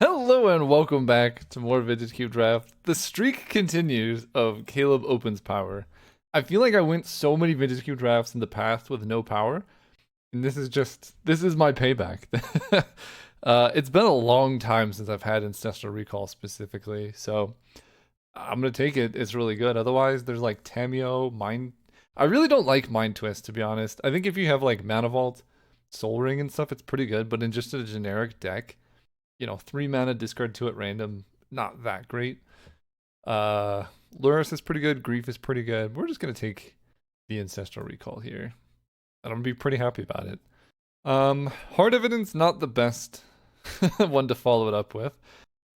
Hello and welcome back to more Vintage Cube Draft. The streak continues of Caleb opens power. I feel like I went so many Vintage Cube drafts in the past with no power, and this is my payback. It's been a long time since I've had Ancestral Recall specifically, so I'm gonna take it. It's really good. Otherwise, there's like Tameo, Mind. I really don't like Mind Twist, to be honest. I think if you have like Mana Vault, Soul Ring, and stuff, it's pretty good. But in just a generic deck, 3 mana, discard two at random, not that great. Uh, Luris is pretty good. Grief is pretty good. We're just gonna take the Ancestral Recall here, and I'm gonna be pretty happy about it. Hard Evidence, not the best one to follow it up with.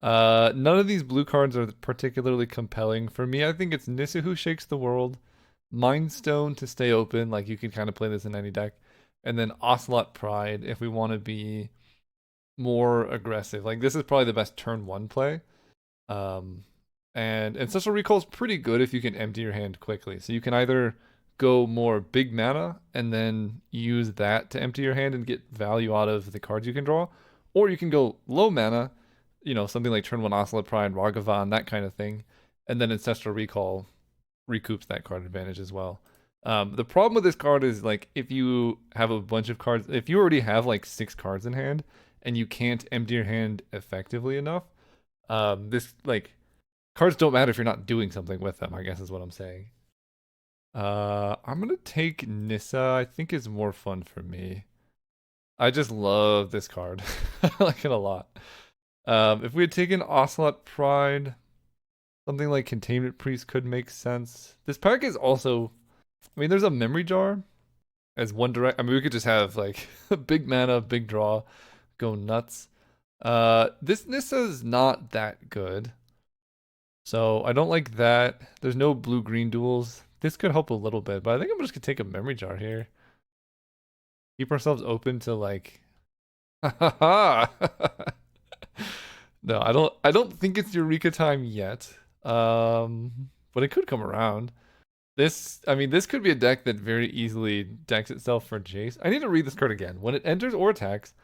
None of these blue cards are particularly compelling for me. I think it's Nissa Who Shakes the World, Mind Stone to stay open, like you can kind of play this in any deck, and then Ocelot Pride if we want to be more aggressive. Like this is probably the best turn one play. Um, and Ancestral Recall is pretty good if you can empty your hand quickly. So you can either go more big mana and then use that to empty your hand and get value out of the cards you can draw, or you can go low mana, something like turn one Ocelot Pride, Ragavan, that kind of thing, and then Ancestral Recall recoups that card advantage as well. The problem with this card is like if you have a bunch of cards, if you already have like 6 cards in hand and you can't empty your hand effectively enough, this like cards don't matter if you're not doing something with them, I guess is what I'm saying. I'm gonna take Nissa. I think is more fun for me. I just love this card. I like it a lot. If we had taken Ocelot Pride, something like Containment Priest could make sense. This pack is also, I mean, there's a Memory Jar as one direct. I mean, we could just have like big mana, big draw, go nuts. This Nissa is not that good. So I don't like that. There's no blue-green duels. This could help a little bit, but I think I'm just gonna take a Memory Jar here. Keep ourselves open to like no, I don't think it's Eureka time yet. But it could come around. This could be a deck that very easily decks itself for Jace. I need to read this card again. When it enters or attacks,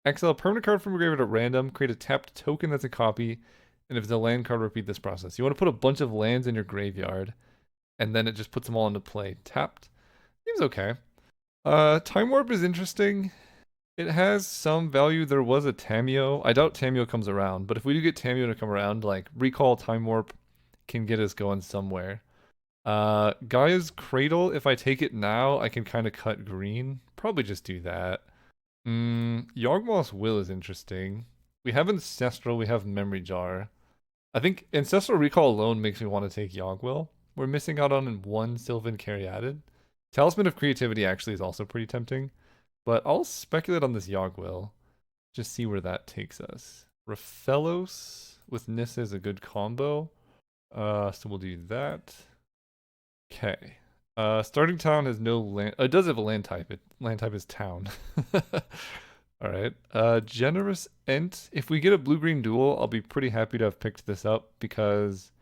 exile a permanent card from your graveyard at random, create a tapped token that's a copy, and if it's a land card, repeat this process. You want to put a bunch of lands in your graveyard, and then it just puts them all into play. Tapped. Seems okay. Time Warp is interesting. It has some value. There was a Tameo. I doubt Tameo comes around, but if we do get Tameo to come around, like Recall Time Warp can get us going somewhere. Gaia's Cradle, if I take it now, I can kind of cut green. Probably just do that. Yawgmoth's Will is interesting. We have Ancestral, we have Memory Jar. I think Ancestral Recall alone makes me want to take Yawgwill. We're missing out on one Sylvan Caryatid. Talisman of Creativity actually is also pretty tempting, but I'll speculate on this Yawgwill. Just see where that takes us. Raphelos with Nissa is a good combo. So we'll do that. Okay. Starting town has no land. It does have a land type. Land type is town. All right. Generous Ent. If we get a blue-green duel, I'll be pretty happy to have picked this up because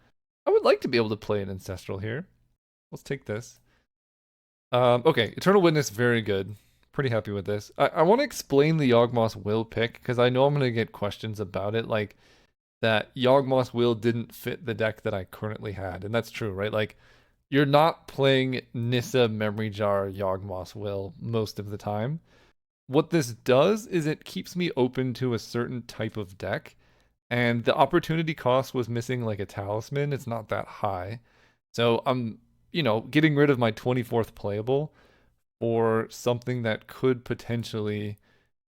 I would like to be able to play an Ancestral here. Let's take this. Okay. Eternal Witness, very good. Pretty happy with this. I want to explain the Yawgmoth's Will pick because I know I'm going to get questions about it. Like that Yawgmoth's Will didn't fit the deck that I currently had. And that's true, right? Like you're not playing Nissa, Memory Jar, Yawgmoth's Will most of the time. What this does is it keeps me open to a certain type of deck, and the opportunity cost was missing like a talisman. It's not that high. So I'm, getting rid of my 24th playable for something that could potentially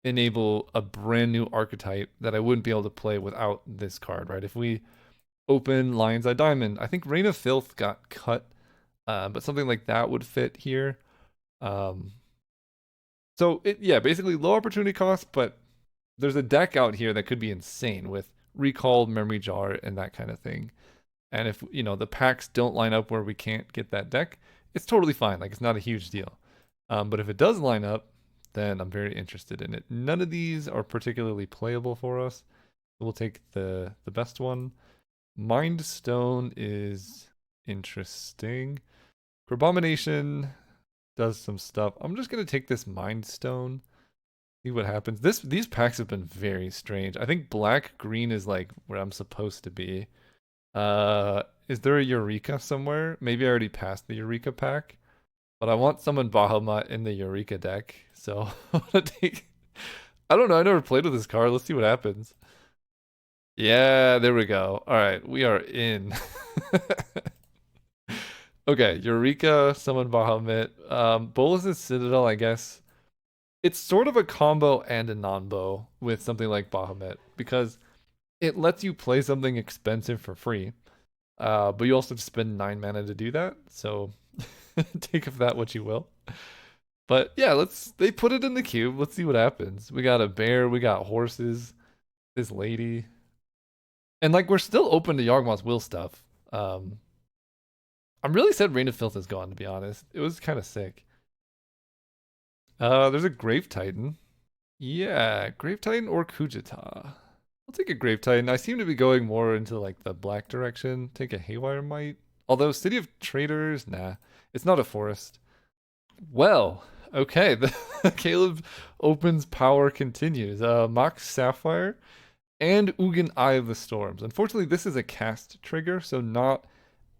enable a brand new archetype that I wouldn't be able to play without this card, right? If we open Lion's Eye Diamond, I think Reign of Filth got cut, but something like that would fit here. Um, yeah, basically low opportunity cost, but there's a deck out here that could be insane with Recall, Memory Jar, and that kind of thing. And if, the packs don't line up where we can't get that deck, it's totally fine. Like, it's not a huge deal. But if it does line up, then I'm very interested in it. None of these are particularly playable for us. We'll take the best one. Mind Stone is interesting. Abomination does some stuff. I'm just going to take this Mind Stone. See what happens. These packs have been very strange. I think black green is like where I'm supposed to be. Is there a Eureka somewhere? Maybe I already passed the Eureka pack, but I want someone Bahamut in the Eureka deck. So I'm gonna take. I don't know. I never played with this card. Let's see what happens. Yeah, there we go. All right, we are in. Okay, Eureka, summon Bahamut. Bolus's Citadel, I guess. It's sort of a combo and a non-bow with something like Bahamut because it lets you play something expensive for free. But you also have to spend 9 mana to do that. So take of that what you will. But yeah, they put it in the cube. Let's see what happens. We got a bear, we got horses, this lady. And like we're still open to Yawgmoth's will stuff. I'm really sad Reign of Filth is gone, to be honest. It was kind of sick. There's a Grave Titan. Yeah, Grave Titan or Kujita. I'll take a Grave Titan. I seem to be going more into like the black direction. Take a Haywire Might. Although City of Traders, nah. It's not a forest. Well, okay. The Caleb opens power continues. Mox Sapphire and Ugin Eye of the Storms. Unfortunately, this is a cast trigger, so not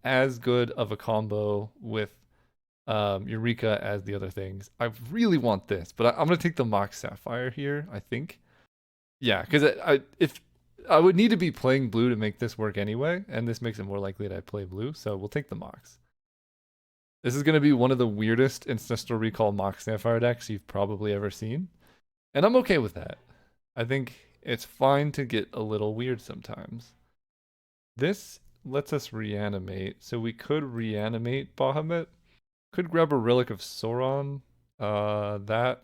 as good of a combo with Eureka as the other things. I really want this, but I'm gonna take the Mox Sapphire here. I think, yeah, because if I would need to be playing blue to make this work anyway, and this makes it more likely that I play blue. So we'll take the Mox. This is gonna be one of the weirdest Ancestral Recall Mox Sapphire decks you've probably ever seen, and I'm okay with that. I think it's fine to get a little weird sometimes. This lets us reanimate, so we could reanimate Bahamut. Could grab a Relic of Sauron. That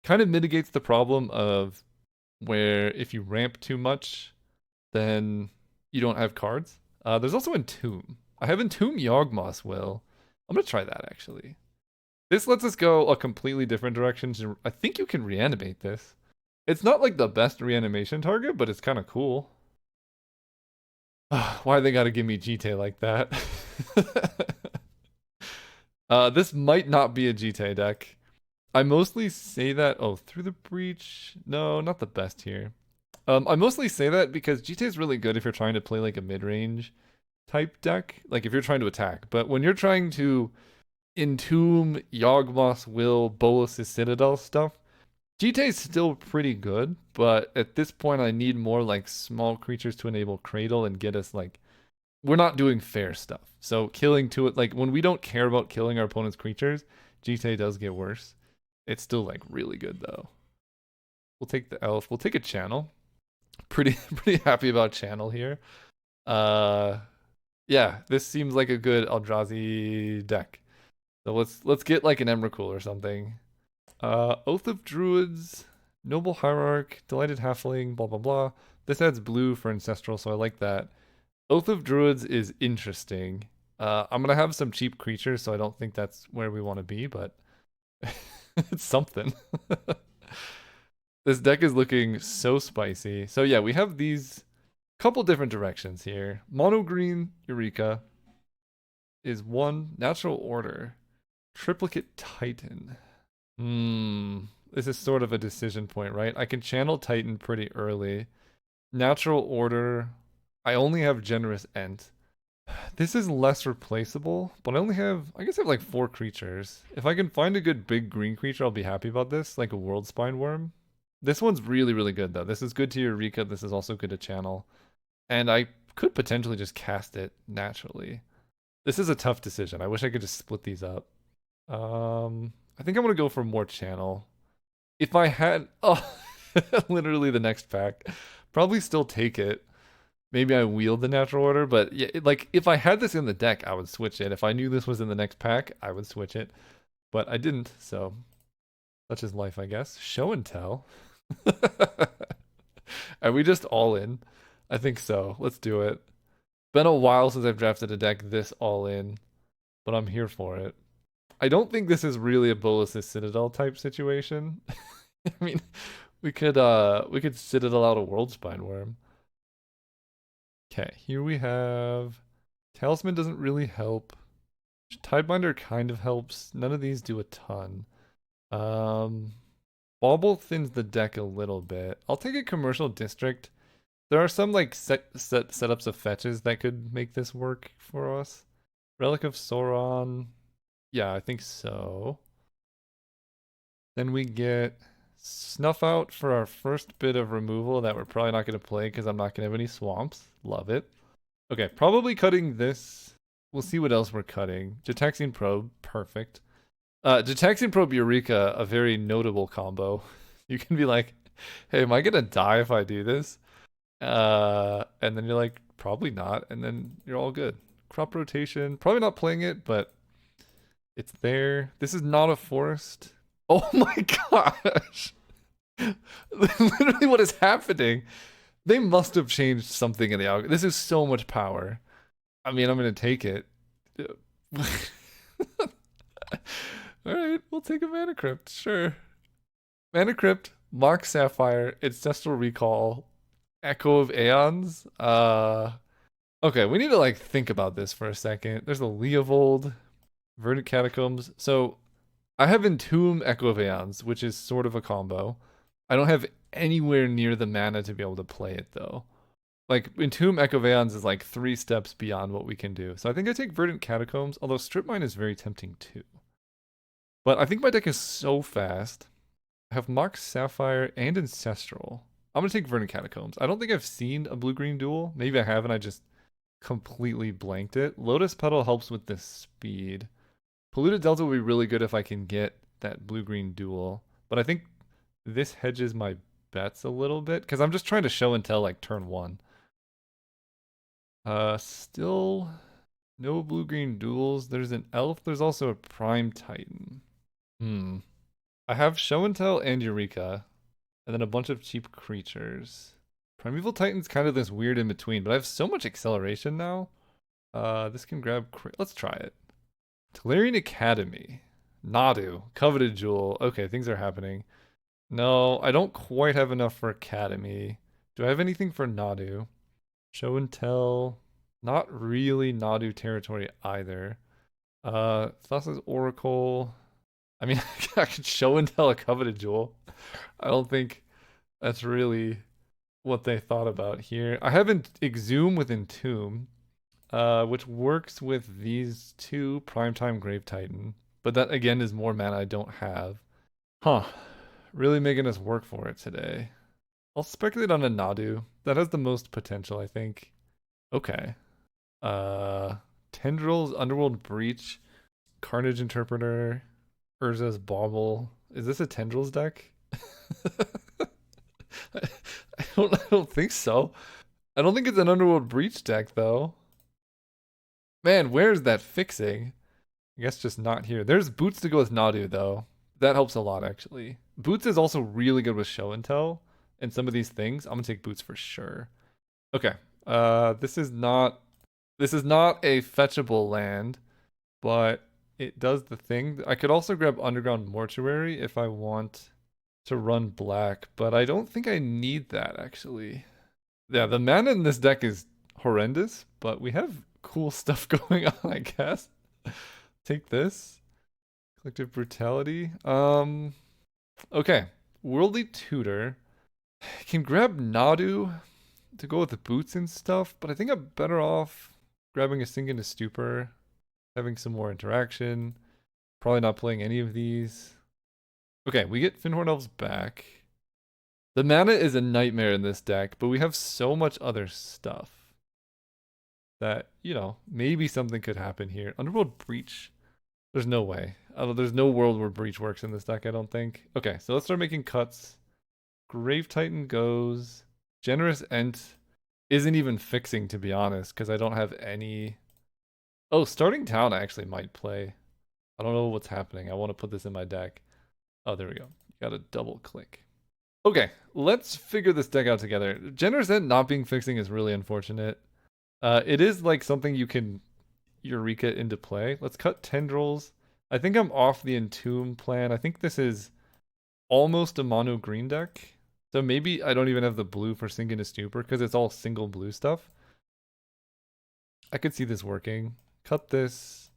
kind of mitigates the problem of where if you ramp too much, then you don't have cards. There's also Entomb. I have Entomb Yawgmoth's Will. I'm gonna try that actually. This lets us go a completely different direction. I think you can reanimate this. It's not like the best reanimation target, but it's kind of cool. Why they gotta give me GT like that? This might not be a GT deck. I mostly say that. Oh, Through the Breach. No, not the best here. I mostly say that because GT is really good if you're trying to play like a mid-range type deck, like if you're trying to attack. But when you're trying to Entomb, Yawgmoth's Will, Bolus's Citadel stuff, GT is still pretty good. But at this point, I need more like small creatures to enable Cradle and get us like we're not doing fair stuff. So killing to it, like when we don't care about killing our opponent's creatures, GTA does get worse. It's still like really good though. We'll take the elf. We'll take a channel. Pretty happy about channel here. Yeah, this seems like a good Eldrazi deck. So let's get like an Emrakul or something. Oath of Druids, Noble Hierarch, Delighted Halfling, blah blah blah. This adds blue for Ancestral, so I like that. Oath of Druids is interesting. I'm gonna have some cheap creatures, so I don't think that's where we want to be, but it's something. This deck is looking so spicy. So yeah, we have these couple different directions here. Mono green Eureka is one. Natural Order. Triplicate Titan. This is sort of a decision point, right? I can channel Titan pretty early. Natural Order. I only have Generous Ent. This is less replaceable, but I guess I have like 4 creatures. If I can find a good big green creature, I'll be happy about this, like a World Spine Worm. This one's really, really good though. This is good to Eureka, this is also good to channel. And I could potentially just cast it naturally. This is a tough decision. I wish I could just split these up. I think I'm gonna go for more channel. If I had, oh, literally the next pack, probably still take it. Maybe I wield the Natural Order, but yeah, like if I had this in the deck, I would switch it. If I knew this was in the next pack, I would switch it. But I didn't, so such is life, I guess. Show and tell. Are we just all in? I think so. Let's do it. Been a while since I've drafted a deck this all in, but I'm here for it. I don't think this is really a Bolus's Citadel type situation. I mean, we could Citadel out a World Spine Worm. Okay, here we have Talisman doesn't really help. Tidebinder kind of helps. None of these do a ton. Bauble thins the deck a little bit. I'll take a commercial district. There are some like setups of fetches that could make this work for us. Relic of Sauron. Yeah, I think so. Then we get Snuff Out for our first bit of removal that we're probably not going to play because I'm not going to have any swamps. Love it. Okay, probably cutting this. We'll see what else we're cutting. Gitaxian Probe, perfect. Gitaxian Probe Eureka, a very notable combo. You can be like, hey, am I going to die if I do this? And then you're like, probably not. And then you're all good. Crop Rotation, probably not playing it, but it's there. This is not a forest. Oh my gosh. Literally what is happening? They must have changed something in the algorithm. This is so much power. I mean, I'm going to take it. All right, we'll take a Mana Crypt. Sure. Mana Crypt, Mox Sapphire, Ancestral Recall, Echo of Aeons. Okay, we need to like think about this for a second. There's a Leovold, Verdant Catacombs. So I have Entomb Echo of Aeons, which is sort of a combo. I don't have anywhere near the mana to be able to play it though. Like Entomb Echo of Aeons is like 3 steps beyond what we can do. So I think I take Verdant Catacombs, although Strip Mine is very tempting too. But I think my deck is so fast. I have Mox Sapphire and Ancestral. I'm gonna take Verdant Catacombs. I don't think I've seen a blue-green duel. Maybe I have and I just completely blanked it. Lotus Petal helps with the speed. Polluted Delta will be really good if I can get that blue-green duel. But I think this hedges my bets a little bit because I'm just trying to show and tell like turn 1. Still no blue-green duels. There's an elf. There's also a prime titan. I have show and tell and Eureka, and then a bunch of cheap creatures. Primeval Titan's kind of this weird in between, but I have so much acceleration now. This can grab. Let's try it. Tolarian Academy, Nadu, Coveted Jewel. Okay, things are happening. No, I don't quite have enough for Academy. Do I have anything for Nadu? Show and tell. Not really Nadu territory either. Thassa's Oracle. I mean, I could show and tell a Coveted Jewel. I don't think that's really what they thought about here. I have Exhume with Entomb, which works with these two Primetime Grave Titan. But that, again, is more mana I don't have. Huh. Really making us work for it today. I'll speculate on a Nadu. That has the most potential, I think. Okay. Tendrils, Underworld Breach, Carnage Interpreter, Urza's Bauble. Is this a Tendrils deck? I don't think so. I don't think it's an Underworld Breach deck, though. Man, where's that fixing? I guess just not here. There's Boots to go with Nadu, though. That helps a lot, actually. Boots is also really good with Show and Tell and some of these things. I'm gonna take Boots for sure. Okay. This is not a fetchable land, but it does the thing. I could also grab Underground Mortuary if I want to run black, but I don't think I need that, actually. Yeah, the mana in this deck is horrendous, but we have cool stuff going on, I guess. Take this. Collective Brutality. Okay. Worldly Tutor. Can grab Nadu to go with the boots and stuff, but I think I'm better off grabbing a Sink into Stupor, having some more interaction. Probably not playing any of these. Okay, we get Fyndhorn Elves back. The mana is a nightmare in this deck, but we have so much other stuff that, you know, maybe something could happen here. Underworld Breach. There's no way. There's no world where Breach works in this deck, I don't think. Okay, so let's start making cuts. Grave Titan goes. Generous Ent isn't even fixing, to be honest, because I don't have any... Oh, Starting Town I actually might play. I don't know what's happening. I want to put this in my deck. Oh, there we go. You gotta double click. Okay, let's figure this deck out together. Generous Ent not being fixing is really unfortunate. It is like something you can Eureka into play. Let's cut Tendrils. I think I'm off the Entomb plan. I think this is almost a mono green deck. So maybe I don't even have the blue for Sink into Stupor because it's all single blue stuff. I could see this working. Cut this.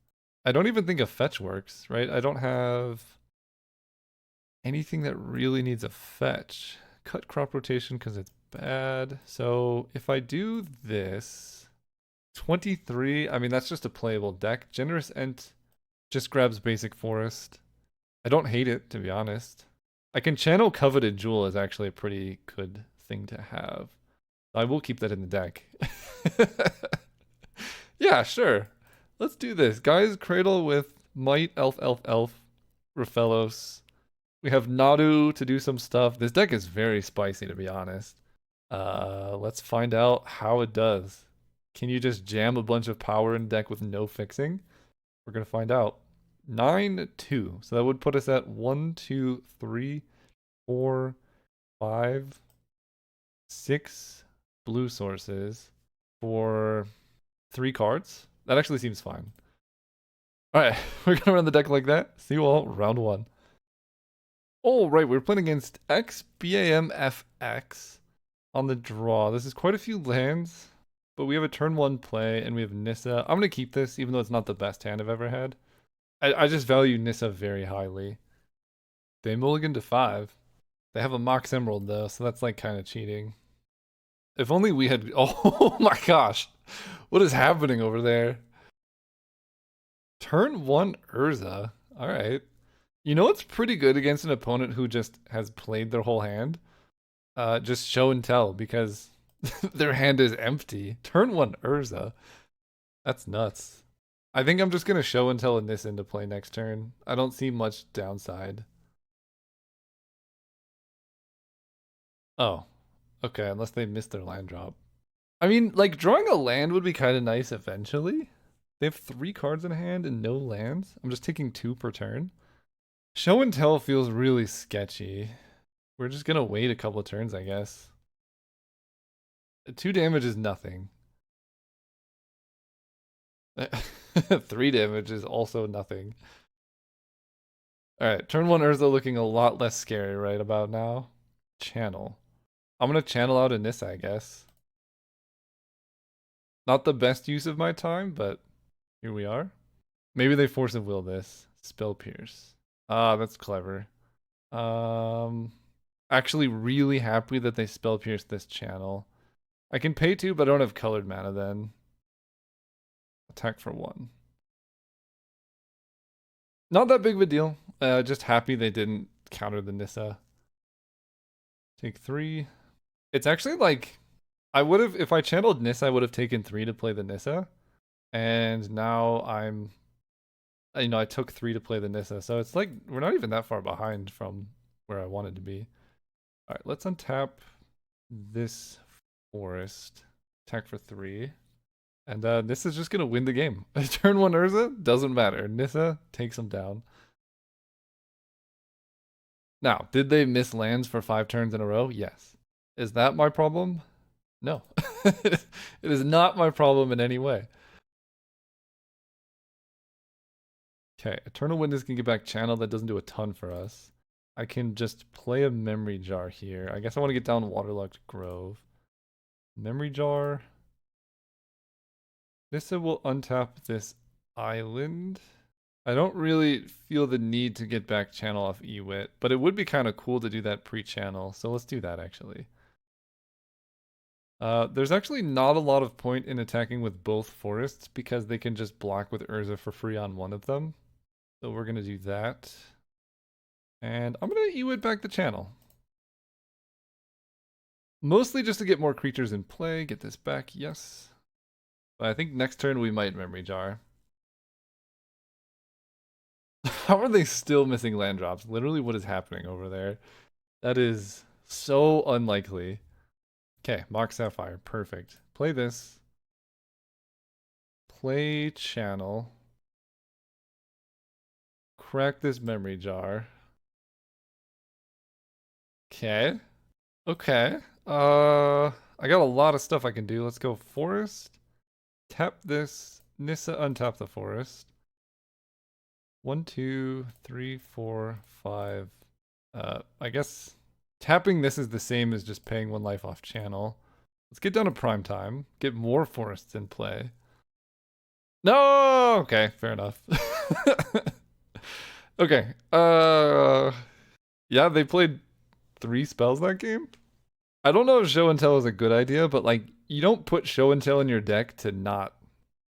I don't even think a fetch works, right? I don't have anything that really needs a fetch. Cut crop rotation because it's bad. So if I do this, 23, I mean, that's just a playable deck. Generous Ent just grabs basic forest. I don't hate it, to be honest. I can channel Coveted Jewel is actually a pretty good thing to have. I will keep that in the deck. Yeah, sure. Let's do this. Guys, Cradle with Might, Elf, Elf, Elf, Raphaelos. We have Nadu to do some stuff. This deck is very spicy, to be honest. Let's find out how it does. Can you just jam a bunch of power in deck with no fixing? We're gonna find out. 9-2. So that would put us at 1, 2, 3, 4, 5, 6 blue sources for 3 cards. That actually seems fine. Alright, we're gonna run the deck like that. See you all round 1. Oh, right, we're playing against XBAMFX on the draw. This is quite a few lands, but we have a turn 1 play and we have Nissa. I'm gonna keep this, even though it's not the best hand I've ever had. I just value Nissa very highly. They mulligan to 5. They have a Mox Emerald though, so that's like kind of cheating. If only we had. Oh my gosh, what is happening over there? Turn 1 Urza. All right. You know what's pretty good against an opponent who just has played their whole hand? Just show and tell because their hand is empty. Turn 1 Urza. That's nuts. I think I'm just gonna show and tell this into play next turn. I don't see much downside. Oh, okay, unless they missed their land drop. I mean, like, drawing a land would be kind of nice eventually. They have 3 cards in hand and no lands. I'm just taking 2 per turn. Show and tell feels really sketchy. We're just gonna wait a couple of turns, I guess. 2 damage is nothing. 3 damage is also nothing. Alright, turn 1 Urza looking a lot less scary right about now. Channel. I'm gonna channel out Anissa, I guess. Not the best use of my time, but here we are. Maybe they force of will this. Spell Pierce. Ah, that's clever. Actually really happy that they spell pierce this channel. I can pay 2, but I don't have colored mana then. Attack for 1. Not that big of a deal. Just happy they didn't counter the Nissa. Take 3. It's actually like, I would have, if I channeled Nissa, I would have taken 3 to play the Nissa. And now I'm, I took 3 to play the Nissa. So it's like, we're not even that far behind from where I wanted to be. All right, let's untap this forest. Attack for 3. And Nissa's just going to win the game. Turn 1 Urza, doesn't matter. Nissa takes him down. Now, did they miss lands for 5 turns in a row? Yes. Is that my problem? No. It is not my problem in any way. Okay, Eternal Witness can get back channel. That doesn't do a ton for us. I can just play a Memory Jar here. I guess I want to get down Waterlogged Grove. Memory Jar. Nissa will untap this island. I don't really feel the need to get back channel off Ewit, but it would be kind of cool to do that pre-channel, so let's do that actually. There's actually not a lot of point in attacking with both forests because they can just block with Urza for free on one of them. So we're gonna do that. And I'm gonna Ewit back the channel. Mostly just to get more creatures in play, get this back, yes. But I think next turn we might Memory Jar. How are they still missing land drops? Literally what is happening over there? That is so unlikely. Okay, Mock Sapphire, perfect. Play this. Play channel. Crack this Memory Jar. Okay. Okay. I got a lot of stuff I can do. Let's go forest. Tap this. Nissa untap the forest. 1, 2, 3, 4, 5. I guess tapping this is the same as just paying 1 life off channel. Let's get down to prime time. Get more forests in play. No! Okay, fair enough. Okay. Yeah, they played 3 spells that game. I don't know if show and tell is a good idea, but like you don't put show and tell in your deck to not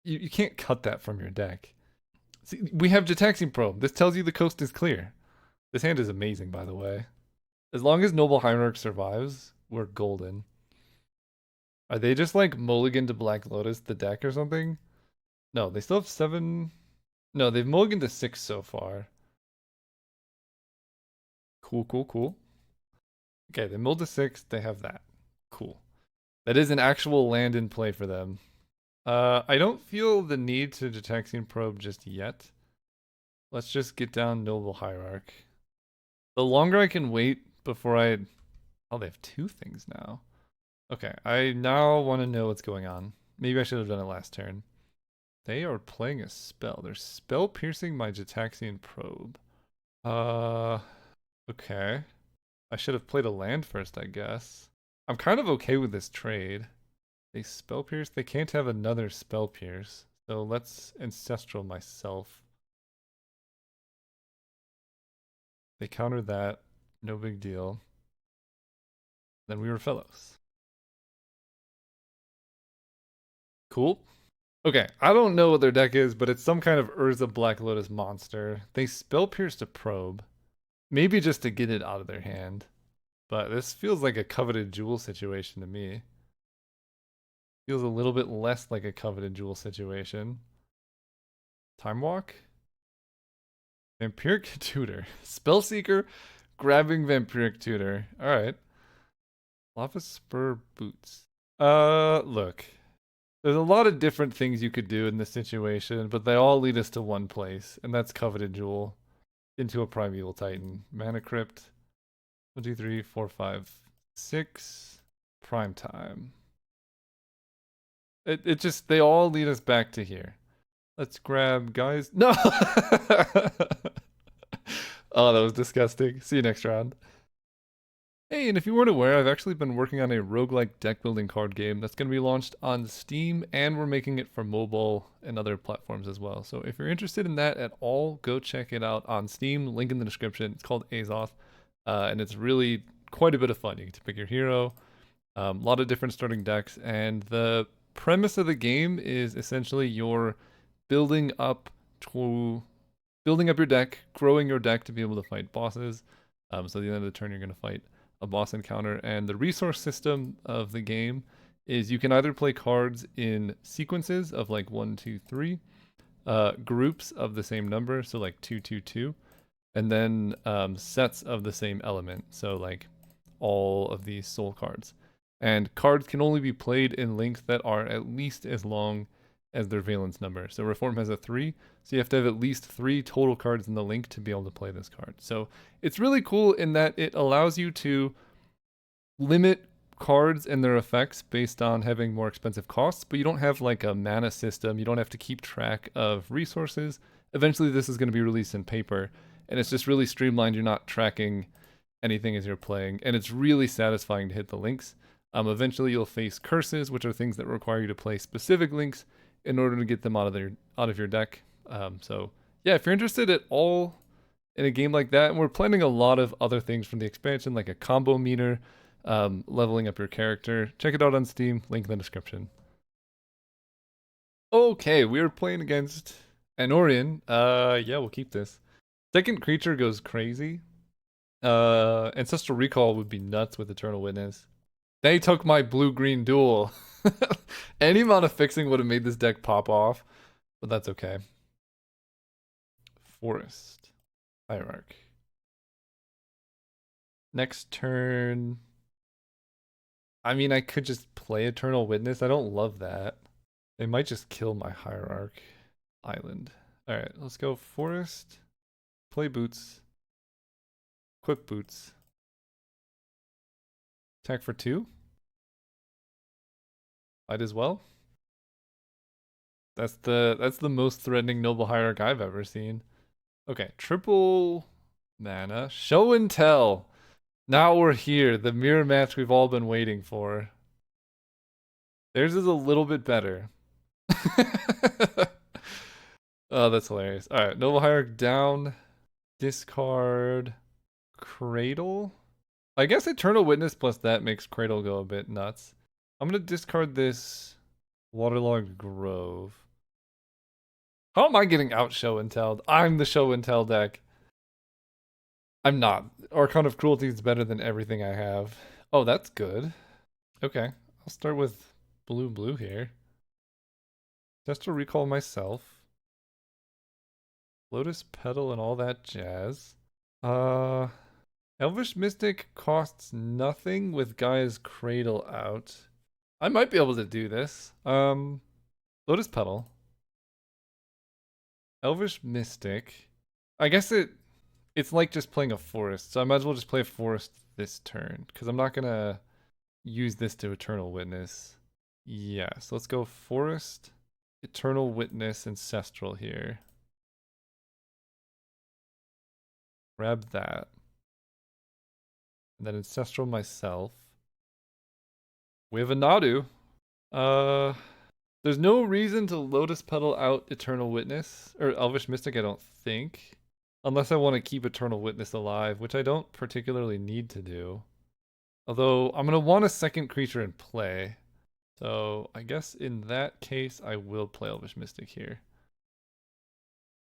you can't cut that from your deck. See, we have Jetaxian Probe. This tells you the coast is clear. This hand is amazing, by the way. As long as Noble Hierarch survives, we're golden. Are they just like mulligan to Black Lotus the deck or something? No, they still have 7. No, they've mulliganed to 6 so far. Cool, cool, cool. Okay, they mulled to 6. They have that. Cool. That is an actual land in play for them. I don't feel the need to Jetaxian Probe just yet. Let's just get down Noble Hierarch. The longer I can wait before I... Oh, they have 2 things now. Okay, I now want to know what's going on. Maybe I should have done it last turn. They are playing a spell. They're spell piercing my Jetaxian Probe. Okay. I should have played a land first, I guess. I'm kind of okay with this trade. They spell pierce. They can't have another spell pierce. So let's ancestral myself. They counter that. No big deal. Then we were fellows. Cool. Okay, I don't know what their deck is, but it's some kind of Urza Black Lotus monster. They spell pierce to probe. Maybe just to get it out of their hand. But this feels like a coveted jewel situation to me. Feels a little bit less like a coveted jewel situation. Time Walk? Vampiric Tutor. Spellseeker grabbing Vampiric Tutor. Alright. Lava Spur Boots. Look. There's a lot of different things you could do in this situation, but they all lead us to one place, and that's Coveted Jewel into a Primeval Titan. Mana Crypt. 1, 2, 3, 4, 5, 6. Prime time. It just, they all lead us back to here. Let's grab guys. No! Oh, that was disgusting. See you next round. Hey, and if you weren't aware, I've actually been working on a roguelike deck building card game that's going to be launched on Steam, and we're making it for mobile and other platforms as well. So if you're interested in that at all, go check it out on Steam. Link in the description. It's called Azoth, and it's really quite a bit of fun. You get to pick your hero, a lot of different starting decks, and the premise of the game is essentially you're building up your deck, growing your deck to be able to fight bosses. So at the end of the turn, you're going to fight a boss encounter, and the resource system of the game is you can either play cards in sequences of like 1, 2, 3, groups of the same number, so like 2, 2, 2, and then sets of the same element, so like all of these soul cards. And cards can only be played in links that are at least as long as their valence number. So Reform has a 3, so you have to have at least 3 total cards in the link to be able to play this card. So it's really cool in that it allows you to limit cards and their effects based on having more expensive costs, but you don't have like a mana system. You don't have to keep track of resources. Eventually this is going to be released in paper, and it's just really streamlined. You're not tracking anything as you're playing, and it's really satisfying to hit the links. Eventually you'll face curses, which are things that require you to play specific links in order to get them out of your deck. So yeah, if you're interested at all in a game like that, and we're planning a lot of other things from the expansion, like a combo meter, leveling up your character. Check it out on Steam, link in the description. Okay, we're playing against Anorian. Yeah, we'll keep this. Second creature goes crazy. Ancestral Recall would be nuts with Eternal Witness. They took my blue-green duel. Any amount of fixing would have made this deck pop off, but that's okay. Forest. Hierarch. Next turn. I mean, I could just play Eternal Witness. I don't love that. They might just kill my Hierarch. Island. Alright, let's go Forest. Play Boots. Equip Boots. Attack for 2. Might as well. That's the most threatening Noble Hierarch I've ever seen. Okay, triple mana. Show and tell. Now we're here. The mirror match we've all been waiting for. Theirs is a little bit better. Oh, that's hilarious. Alright, Noble Hierarch down. Discard. Cradle? I guess Eternal Witness plus that makes Cradle go a bit nuts. I'm gonna discard this Waterlogged Grove. How am I getting out Show and Tell? I'm the Show and Tell deck. I'm not. Archon of Cruelty is better than everything I have. Oh, that's good. Okay, I'll start with blue here. Just to recall myself. Lotus Petal and all that jazz. Elvish Mystic costs nothing with Gaia's Cradle out. I might be able to do this. Lotus Petal. Elvish Mystic. I guess it's like just playing a forest, so I might as well just play a forest this turn, because I'm not gonna use this to Eternal Witness. Yeah, so let's go forest, Eternal Witness, Ancestral here. Grab that. And then Ancestral myself. We have a Nadu. There's no reason to Lotus Petal out Eternal Witness, or Elvish Mystic, I don't think. Unless I want to keep Eternal Witness alive, which I don't particularly need to do. Although, I'm going to want a second creature in play. So, I guess in that case, I will play Elvish Mystic here.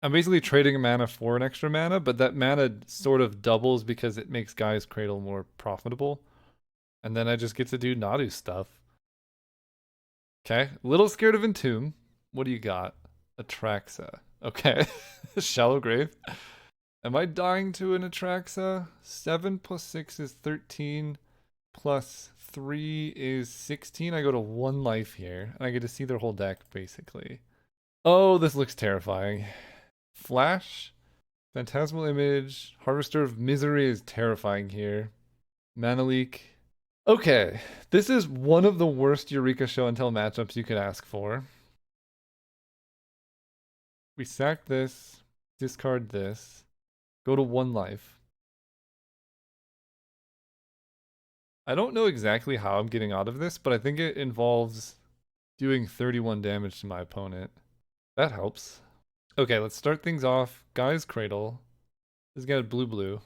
I'm basically trading a mana for an extra mana, but that mana sort of doubles because it makes Gaia's Cradle more profitable. And then I just get to do Nadu stuff. Okay, a little scared of Entomb. What do you got? Atraxa. Okay, Shallow Grave. Am I dying to an Atraxa? 7 plus 6 is 13, plus 3 is 16. I go to 1 life here, and I get to see their whole deck, basically. Oh, this looks terrifying. Flash, Phantasmal Image, Harvester of Misery is terrifying here. Mana Leak. Okay, this is one of the worst Eureka Show and Tell matchups you could ask for. We sack this, discard this, go to 1 life. I don't know exactly how I'm getting out of this, but I think it involves doing 31 damage to my opponent. That helps. Okay, let's start things off. Guy's Cradle. This guy blue.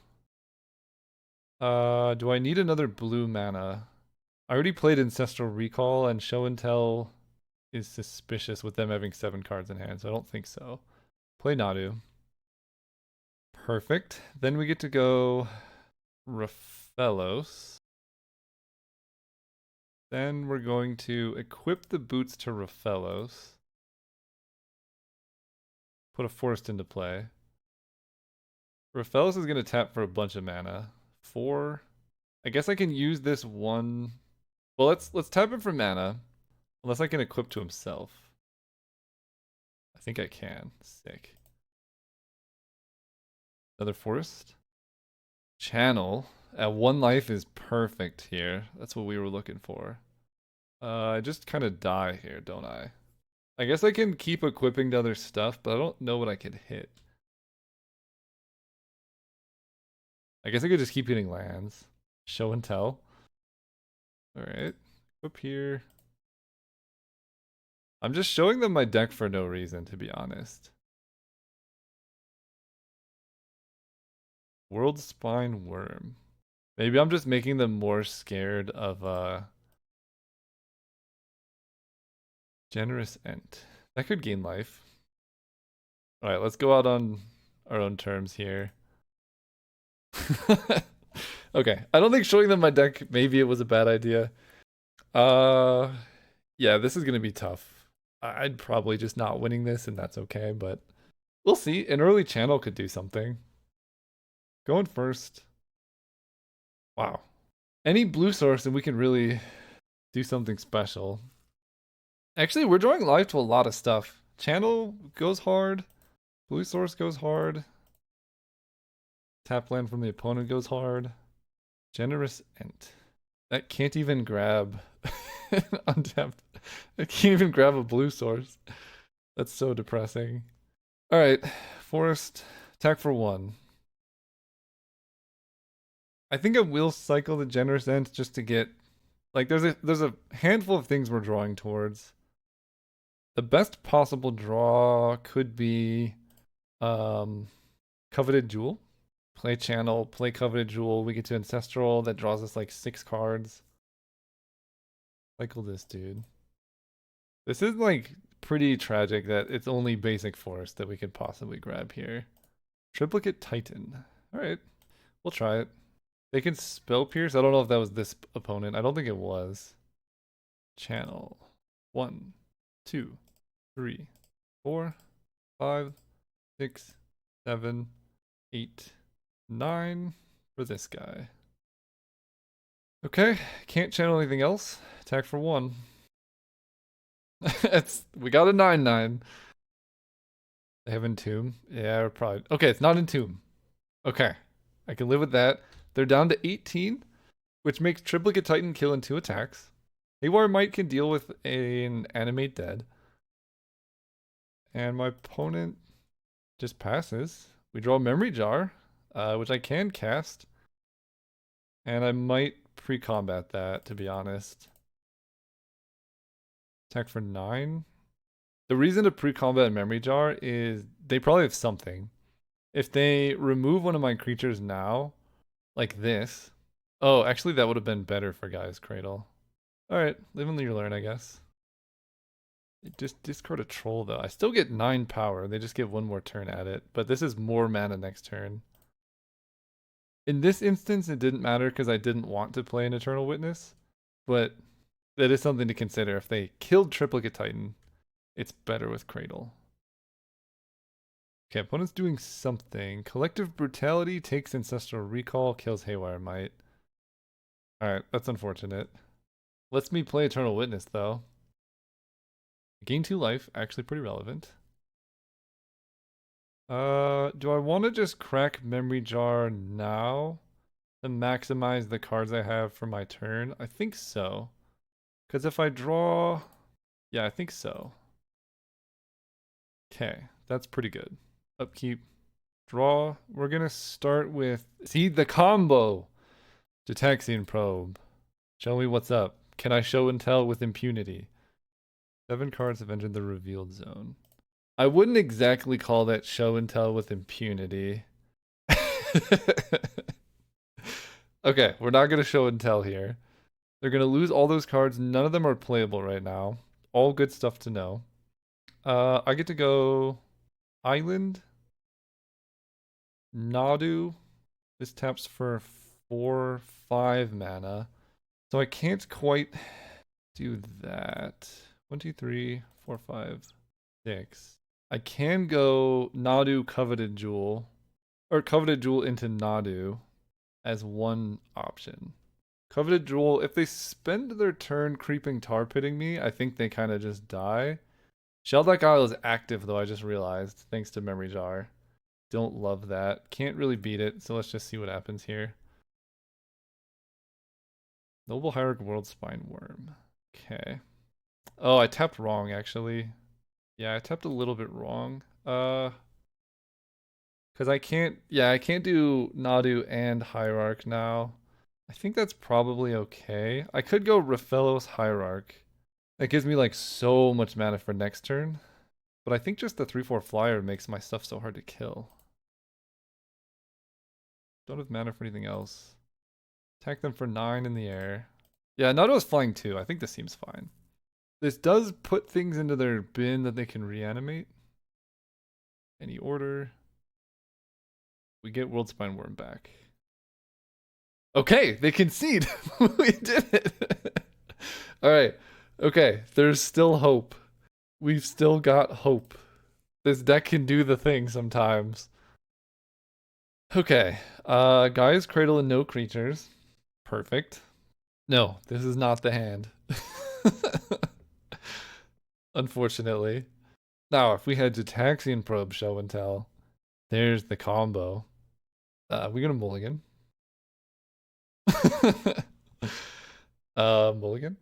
Do I need another blue mana? I already played Ancestral Recall, and Show and Tell is suspicious with them having 7 cards in hand, so I don't think so. Play Nadu. Perfect. Then we get to go Raphelos. Then we're going to equip the boots to Raphelos. Put a forest into play. Raphelos is going to tap for a bunch of mana. 4. I guess I can use this one. Well, let's tap him for mana. Unless I can equip to himself. I think I can. Sick. Another forest. Channel. At 1 life is perfect here. That's what we were looking for. I just kind of die here, don't I? I guess I can keep equipping to other stuff, but I don't know what I could hit. I guess I could just keep hitting lands. Show and Tell. Alright. Up here. I'm just showing them my deck for no reason, to be honest. World Spine Worm. Maybe I'm just making them more scared of Generous Ent. That could gain life. Alright, let's go out on our own terms here. Okay, I don't think showing them my deck, maybe it was a bad idea. Yeah, this is gonna be tough. I'd probably just not winning this, and that's okay, but we'll see. An early channel could do something. Going first. Wow. Any blue source and we can really do something special. Actually, we're drawing life to a lot of stuff. Channel goes hard. Blue source goes hard. Tap land from the opponent goes hard. Generous Ent. That can't even grab untapped. It can't even grab a blue source. That's so depressing. Alright, forest. Attack for 1. I think I will cycle the Generous Ent just to get like there's a handful of things we're drawing towards. The best possible draw could be Coveted Jewel. Play Channel, play Coveted Jewel. We get to Ancestral. That draws us like 6 cards. Cycle this, dude. This is like pretty tragic that it's only basic force that we could possibly grab here. Triplicate Titan. Alright, we'll try it. They can Spell Pierce. I don't know if that was this opponent. I don't think it was. Channel. 1, 2, 3, 4, 5, 6, 7, 8, 9 for this guy. Okay, can't channel anything else. Attack for 1. We got a 9/9. They have Entomb. Yeah, we're probably okay. It's not Entomb. Okay, I can live with that. They're down to 18, which makes Triplicate Titan kill in 2 attacks. Haywire Might can deal with an Animate Dead, and my opponent just passes. We draw Memory Jar, which I can cast, and I might pre-combat that, to be honest. Attack for 9. The reason to pre-combat Memory Jar is they probably have something. If they remove one of my creatures now, like this. Oh, actually that would have been better for Gaia's Cradle. Alright, live and learn, I guess. Just discard a troll though. I still get 9 power. They just get 1 more turn at it. But this is more mana next turn. In this instance, it didn't matter because I didn't want to play an Eternal Witness. But that is something to consider. If they killed Triplicate Titan, it's better with Cradle. Okay, opponent's doing something. Collective Brutality takes Ancestral Recall, kills Haywire Might. Alright, that's unfortunate. Lets me play Eternal Witness, though. Gain 2 life, actually pretty relevant. Do I want to just crack Memory Jar now to maximize the cards I have for my turn? I think so. Because if I draw... Yeah, I think so. Okay, that's pretty good. Upkeep. Draw. We're going to start with... See, the combo! Gitaxian Probe. Show me what's up. Can I show and tell with impunity? 7 cards have entered the revealed zone. I wouldn't exactly call that show and tell with impunity. Okay, we're not going to show and tell here. They're going to lose all those cards. None of them are playable right now. All good stuff to know. I get to go Island. Nadu. This taps for 4, 5 mana. So I can't quite do that. 1, 2, 3, 4, 5, 6. I can go Nadu Coveted Jewel. Or Coveted Jewel into Nadu as one option. Coveted Jewel, if they spend their turn creeping tar pitting me, I think they kind of just die. Shelldeck Isle is active though, I just realized, thanks to Memory Jar. Don't love that. Can't really beat it, so let's just see what happens here. Noble Hierarch World Spine Worm. Okay. Oh, I tapped wrong actually. Yeah, I tapped a little bit wrong. Cause I can't do Nadu and Hierarch now. I think that's probably okay. I could go Raphaelos Hierarch. That gives me like so much mana for next turn. But I think just the 3/4 flyer makes my stuff so hard to kill. Don't have mana for anything else. Attack them for 9 in the air. Yeah, Nadu is flying too. I think this seems fine. This does put things into their bin that they can reanimate. Any order. We get World Spine Worm back. Okay, they concede. We did it. Alright. Okay, there's still hope. We've still got hope. This deck can do the thing sometimes. Okay. Gaia's Cradle and no creatures. Perfect. No, this is not the hand. Unfortunately. Now, if we had Gitaxian Probe show and tell, there's the combo. We gonna mulligan. Mulligan?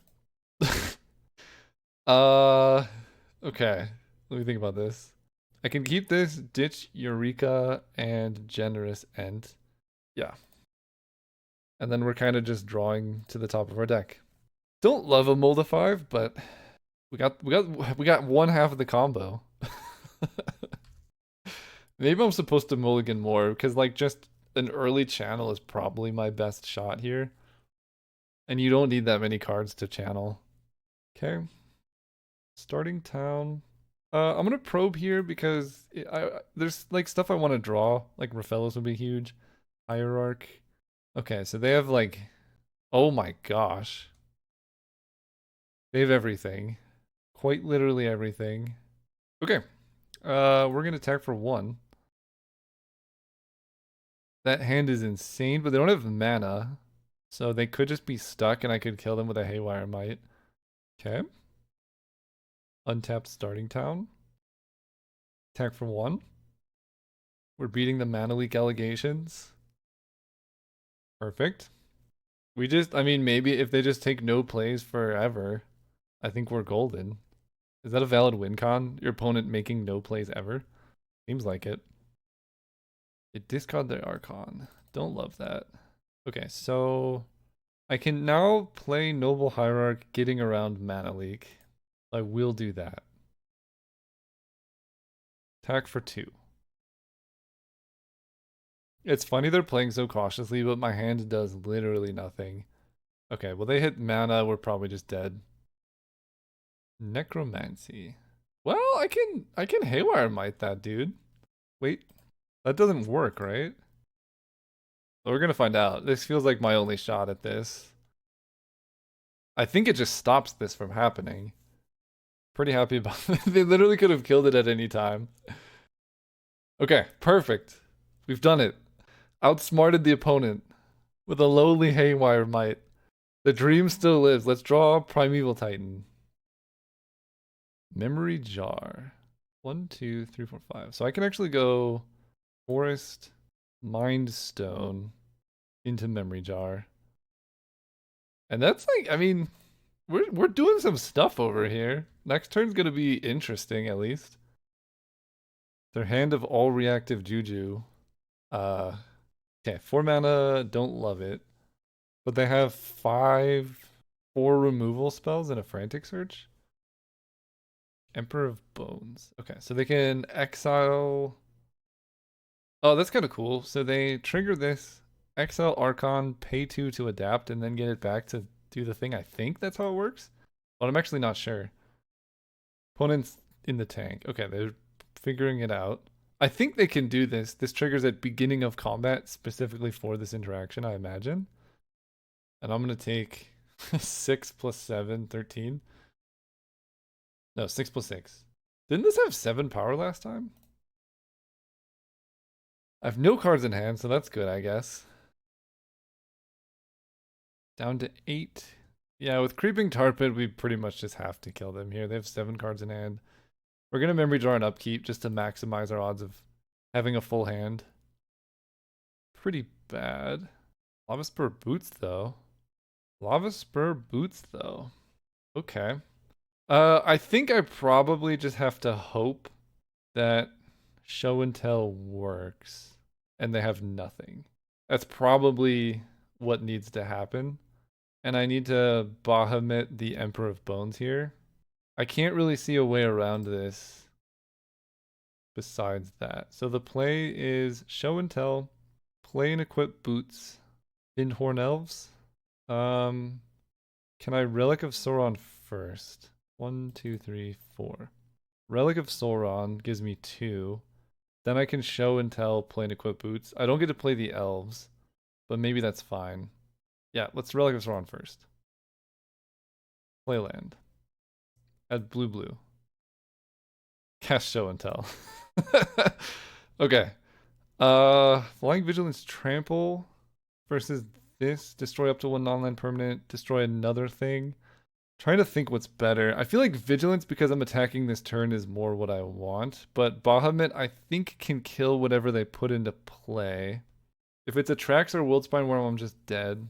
Okay. Let me think about this. I can keep this, ditch Eureka and Generous End. Yeah. And then we're kind of just drawing to the top of our deck. Don't love a Molda 5, but we got one half of the combo. Maybe I'm supposed to mulligan more because like just an early channel is probably my best shot here. And you don't need that many cards to channel. Okay. Starting town. I'm gonna probe here because there's like stuff I want to draw. Like Raphaelos would be huge. Hierarch. Okay, so they have like, oh my gosh. They have everything. Quite literally everything. Okay. We're gonna attack for 1. That hand is insane, but they don't have mana. So they could just be stuck and I could kill them with a Haywire Might. Okay. Untapped starting town. Attack for 1. We're beating the mana leak allegations. Perfect. I mean, maybe if they just take no plays forever, I think we're golden. Is that a valid win con? Your opponent making no plays ever? Seems like it. It discard the Archon. Don't love that. Okay, so I can now play Noble Hierarch getting around Mana Leak. I will do that. Attack for 2. It's funny they're playing so cautiously, but my hand does literally nothing. Okay, well they hit mana, we're probably just dead. Necromancy. Well, I can Haywire Might that dude. Wait, that doesn't work, right? Well, we're gonna find out. This feels like my only shot at this. I think it just stops this from happening. Pretty happy about it. They literally could have killed it at any time. Okay, perfect. We've done it. Outsmarted the opponent with a lowly Haywire Might. The dream still lives. Let's draw Primeval Titan. Memory Jar. 1, 2, 3, 4, 5. So I can actually go Forest, Mind Stone into Memory Jar. And that's like, I mean, we're doing some stuff over here. Next turn's gonna be interesting, at least. Their Hand of All Reactive Juju. Okay, 4 mana, don't love it. But they have 4 removal spells and a Frantic Search. Emperor of Bones. Okay, so they can exile. Oh, that's kind of cool. So they trigger this, exile Archon, pay 2 to adapt, and then get it back to do the thing. I think that's how it works, but I'm actually not sure. Opponent's in the tank. Okay, they're figuring it out. I think they can do this. This triggers at beginning of combat specifically for this interaction, I imagine. And I'm going to take 6 plus 7, 13. No, 6 plus 6. Didn't this have 7 power last time? I have no cards in hand, so that's good, I guess. Down to 8. Yeah, with Creeping Tar Pit, we pretty much just have to kill them here. They have 7 cards in hand. We're going to Memory Jar and Upkeep just to maximize our odds of having a full hand. Pretty bad. Lava Spur Boots, though. Lava Spur Boots, though. Okay. I think I probably just have to hope that Show and Tell works and they have nothing. That's probably what needs to happen. And I need to Bahamut the Emperor of Bones here. I can't really see a way around this besides that. So the play is Show and Tell, play and equip Boots, in Horn Elves. Can I Relic of Sauron first? 1, 2, 3, 4. Relic of Sauron gives me 2. Then I can Show and Tell, play and equip Boots. I don't get to play the elves, but maybe that's fine. Yeah, let's Relic of Sauron first. Play land. Add blue. Cast Show and Tell. Okay. Flying Vigilance Trample versus this. Destroy up to 1 non-land permanent. Destroy another thing. Trying to think what's better. I feel like Vigilance, because I'm attacking this turn, is more what I want. But Bahamut, I think, can kill whatever they put into play. If it's Attrax or Wildspine Worm, I'm just dead.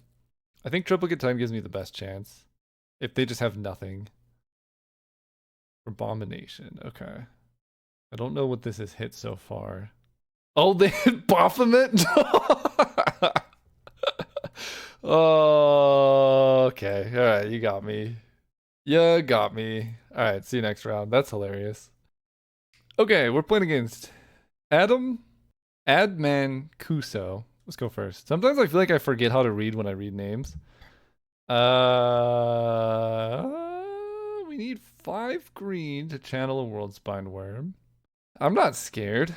I think Triplicate Time gives me the best chance. If they just have nothing. Abomination. Okay. I don't know what this has hit so far. Oh, they hit Baphomet? Oh, okay. All right, you got me. You got me. All right, see you next round. That's hilarious. Okay, we're playing against Adam Adman Kuso. Let's go first. Sometimes I feel like I forget how to read when I read names. We need 5 green to channel a world spine worm. I'm not scared.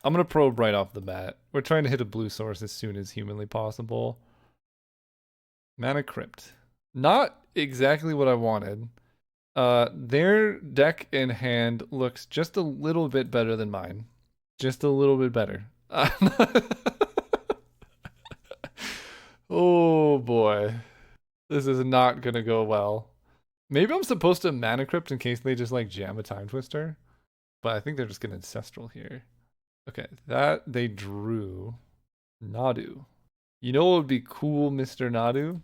I'm gonna probe right off the bat. We're trying to hit a blue source as soon as humanly possible. Mana Crypt. Not exactly what I wanted. Their deck in hand looks just a little bit better than mine. Just a little bit better. Oh boy. This is not gonna go well. Maybe I'm supposed to Mana Crypt in case they just like jam a Time Twister. But I think they're just gonna Ancestral here. Okay, that they drew. Nadu. You know what would be cool, Mr. Nadu?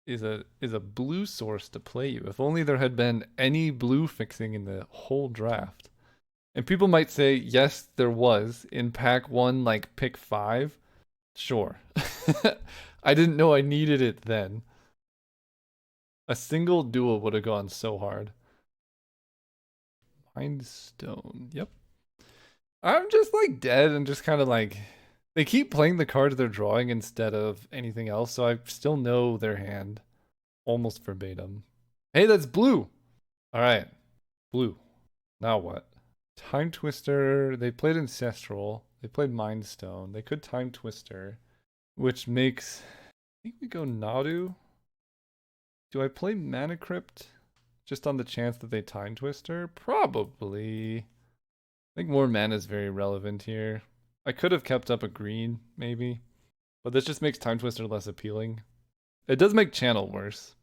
Is a blue source to play you. If only there had been any blue fixing in the whole draft. And people might say, yes, there was in pack 1, like pick 5. Sure. I didn't know I needed it then. A single duel would have gone so hard. Mind Stone. Yep. I'm just like dead and just kind of like they keep playing the cards they're drawing instead of anything else, so I still know their hand almost verbatim. Hey, that's blue. All right, blue. Now what? Time Twister. They played Ancestral. They played Mind Stone. They could Time Twister, which makes. I think we go Nadu. Do I play Mana Crypt just on the chance that they Time Twister? Probably. I think more mana is very relevant here. I could have kept up a green, maybe. But this just makes Time Twister less appealing. It does make Channel worse.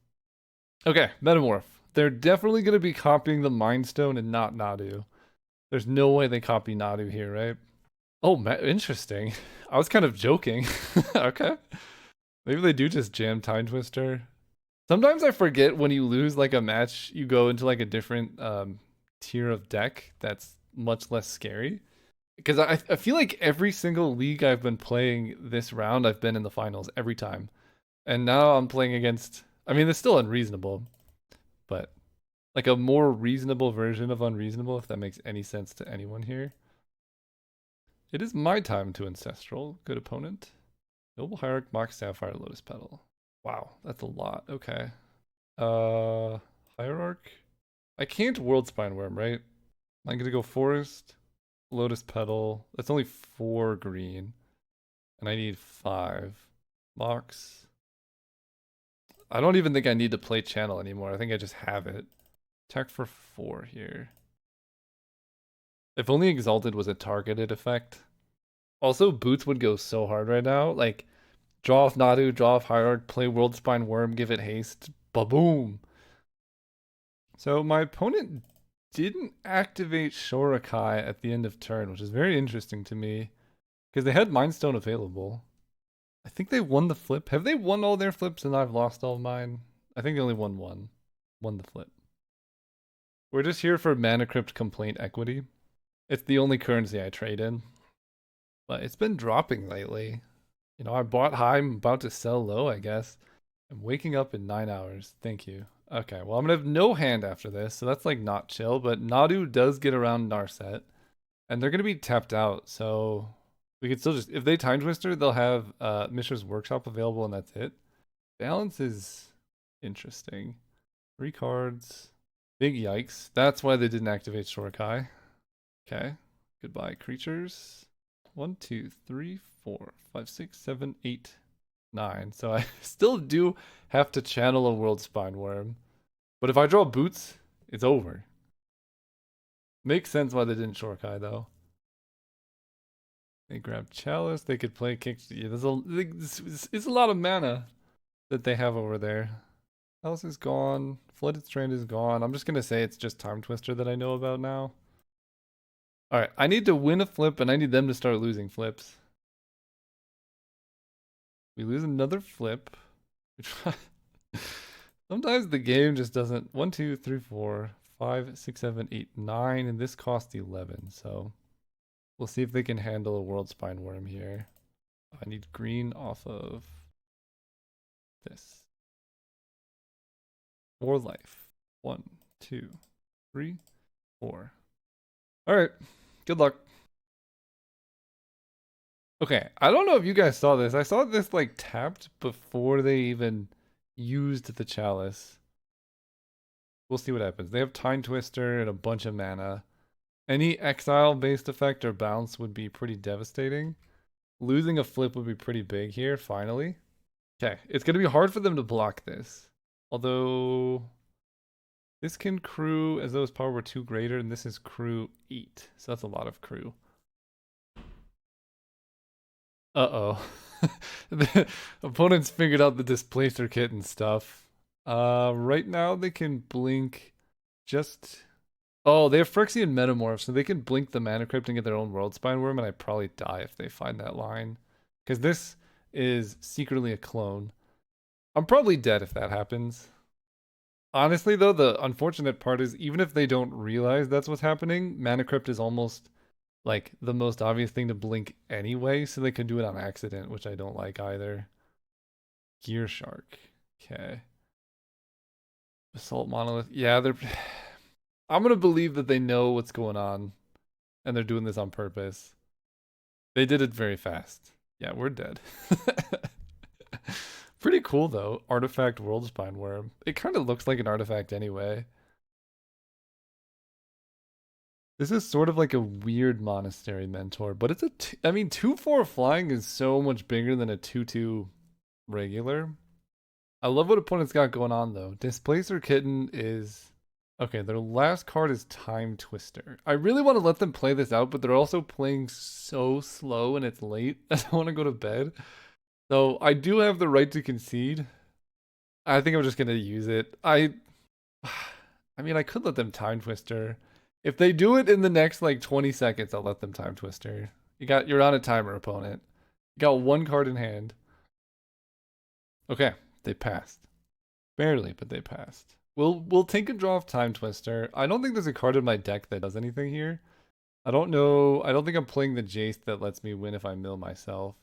Okay, Metamorph. They're definitely going to be copying the Mind Stone and not Nadu. There's no way they copy Nadu here, right? Oh, interesting. I was kind of joking. Okay. Maybe they do just jam Time Twister. Sometimes I forget when you lose like a match, you go into like a different tier of deck that's much less scary. Because I feel like every single league I've been playing this round, I've been in the finals every time. And now I'm playing against, I mean, it's still unreasonable, but like a more reasonable version of unreasonable, if that makes any sense to anyone here. It is my time to Ancestral. Good opponent. Noble Hierarch, Mox Sapphire, Lotus Petal. Wow, that's a lot. Okay. Hierarch. I can't World Spine Worm, right? I'm gonna go Forest, Lotus Petal. That's only 4 green. And I need 5. Mox. I don't even think I need to play Channel anymore. I think I just have it. Attack for 4 here. If only Exalted was a targeted effect. Also, Boots would go so hard right now. Like, draw off Nadu, draw off Hierarch, play World Spine Worm, give it haste. Ba-boom! So my opponent didn't activate Shorakai at the end of turn, which is very interesting to me. Because they had Mind Stone available. I think they won the flip. Have they won all their flips and I've lost all mine? I think they only won one. Won the flip. We're just here for Mana Crypt Complaint Equity. It's the only currency I trade in. But it's been dropping lately. You know, I bought high, I'm about to sell low, I guess. I'm waking up in 9 hours. Thank you. Okay, well, I'm gonna have no hand after this, so that's like not chill, but Nadu does get around Narset. And they're gonna be tapped out, so we could still just, if they Time Twister, they'll have Mishra's Workshop available and that's it. Balance is interesting. 3 cards. Big yikes. That's why they didn't activate Shorakai. Okay. Goodbye, creatures. 1, 2, 3, 4, 5, 6, 7, 8, 9. So I still do have to channel a World Spine Worm. But if I draw Boots, it's over. Makes sense why they didn't Shorakai though. They grab Chalice. They could play Kick. Yeah, it's a lot of mana that they have over there. Chalice is gone. Flooded Strand is gone. I'm just gonna say it's just Time Twister that I know about now. Alright, I need to win a flip and I need them to start losing flips. We lose another flip. Sometimes the game just doesn't. 1, 2, 3, 4, 5, 6, 7, 8, 9, and this costs 11, so we'll see if they can handle a World Spine Worm here. I need green off of this. 4 life. 1, 2, 3, 4. Alright, good luck. Okay, I don't know if you guys saw this. I saw this like tapped before they even used the chalice. We'll see what happens. They have Time Twister and a bunch of mana. Any exile-based effect or bounce would be pretty devastating. Losing a flip would be pretty big here, finally. Okay, it's going to be hard for them to block this. Although, this can crew as though its power were 2 greater, and this is crew 8. So that's a lot of crew. Uh-oh. The opponents figured out the displacer kit and stuff. Right now they can blink just... Oh, they have Phyrexian Metamorph, so they can blink the Mana Crypt and get their own World Spine Worm, and I'd probably die if they find that line. Because this is secretly a clone. I'm probably dead if that happens. Honestly, though, the unfortunate part is even if they don't realize that's what's happening, Mana Crypt is almost like the most obvious thing to blink anyway, so they can do it on accident, which I don't like either. Gear Shark. Okay. Assault Monolith. Yeah, they're... I'm gonna believe that they know what's going on, and they're doing this on purpose. They did it very fast. Yeah, we're dead. Pretty cool, though. Artifact World Spine Worm. It kind of looks like an artifact anyway. This is sort of like a weird monastery mentor, but it's I mean, 2/4 flying is so much bigger than a 2/2 regular. I love what opponents got going on though. Displacer Kitten is okay. Their last card is Time Twister. I really want to let them play this out, but they're also playing so slow and it's late. I don't want to go to bed. So I do have the right to concede. I think I'm just gonna use it. I mean, I could let them Time Twister. If they do it in the next like 20 seconds, I'll let them Time Twister. You're on a timer, opponent. You got one card in hand. Okay, they passed. Barely, but they passed. We'll take a draw of Time Twister. I don't think there's a card in my deck that does anything here. I don't know. I don't think I'm playing the Jace that lets me win if I mill myself.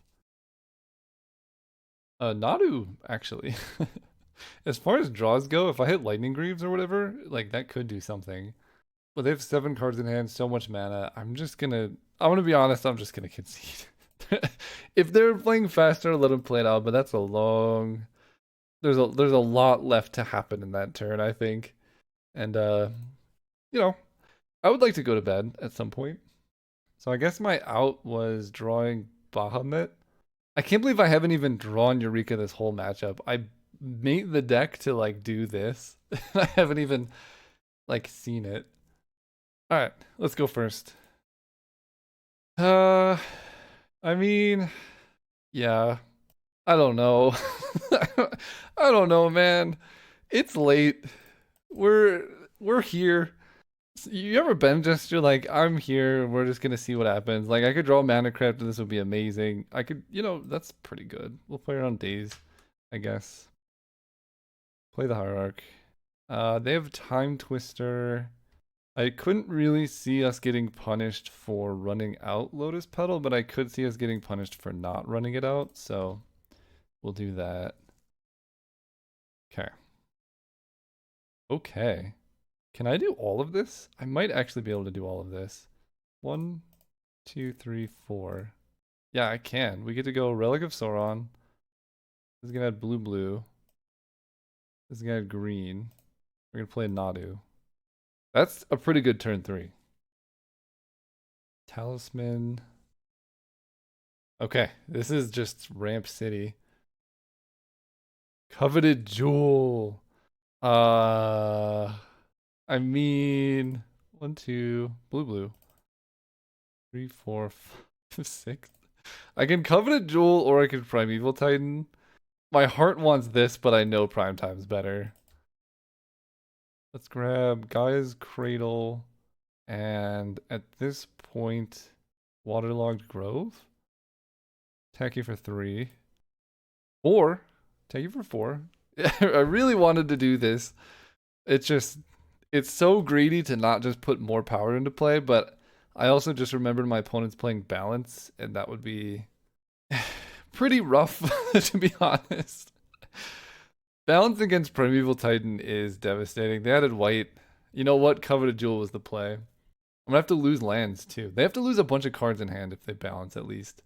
Nadu, actually. As far as draws go, if I hit Lightning Greaves or whatever, like that could do something. But they have 7 cards in hand, so much mana. I'm gonna be honest, I'm just gonna concede. If they're playing faster, let them play it out, but that's a long there's a lot left to happen in that turn, I think. And you know, I would like to go to bed at some point. So I guess my out was drawing Bahamut. I can't believe I haven't even drawn Eureka this whole matchup. I made the deck to like do this. I haven't even like seen it. All right, let's go first. Uh, I mean, yeah, I don't know. I don't know, man. It's late. We're we're here. You ever been just you're like, I'm here, we're just gonna see what happens. Like I could draw Mana Crypt and this would be amazing. I could, that's pretty good. We'll play it on days, I guess. Play the Hierarch. They have Time Twister. I couldn't really see us getting punished for running out Lotus Petal, but I could see us getting punished for not running it out, so we'll do that. Okay. Okay. Can I do all of this? I might actually be able to do all of this. 1, 2, 3, 4. Yeah, I can. We get to go Relic of Sauron. This is gonna add blue blue. This is gonna add green. We're gonna play Nadu. That's a pretty good turn 3. Talisman. Okay, this is just Ramp City. Coveted Jewel. I mean, 1, 2, blue, blue. 3, 4, 5, 6. I can Coveted Jewel or I can Primeval Titan. My heart wants this, but I know Prime Time's better. Let's grab Gaia's Cradle. And at this point, Waterlogged Grove. Attack you for 3. 4. Attack you for 4. I really wanted to do this. It's so greedy to not just put more power into play, but I also just remembered my opponent's playing balance, and that would be pretty rough, to be honest. Balance against Primeval Titan is devastating. They added white. You know what? Coveted Jewel was the play. I'm gonna have to lose lands too. They have to lose a bunch of cards in hand if they balance at least.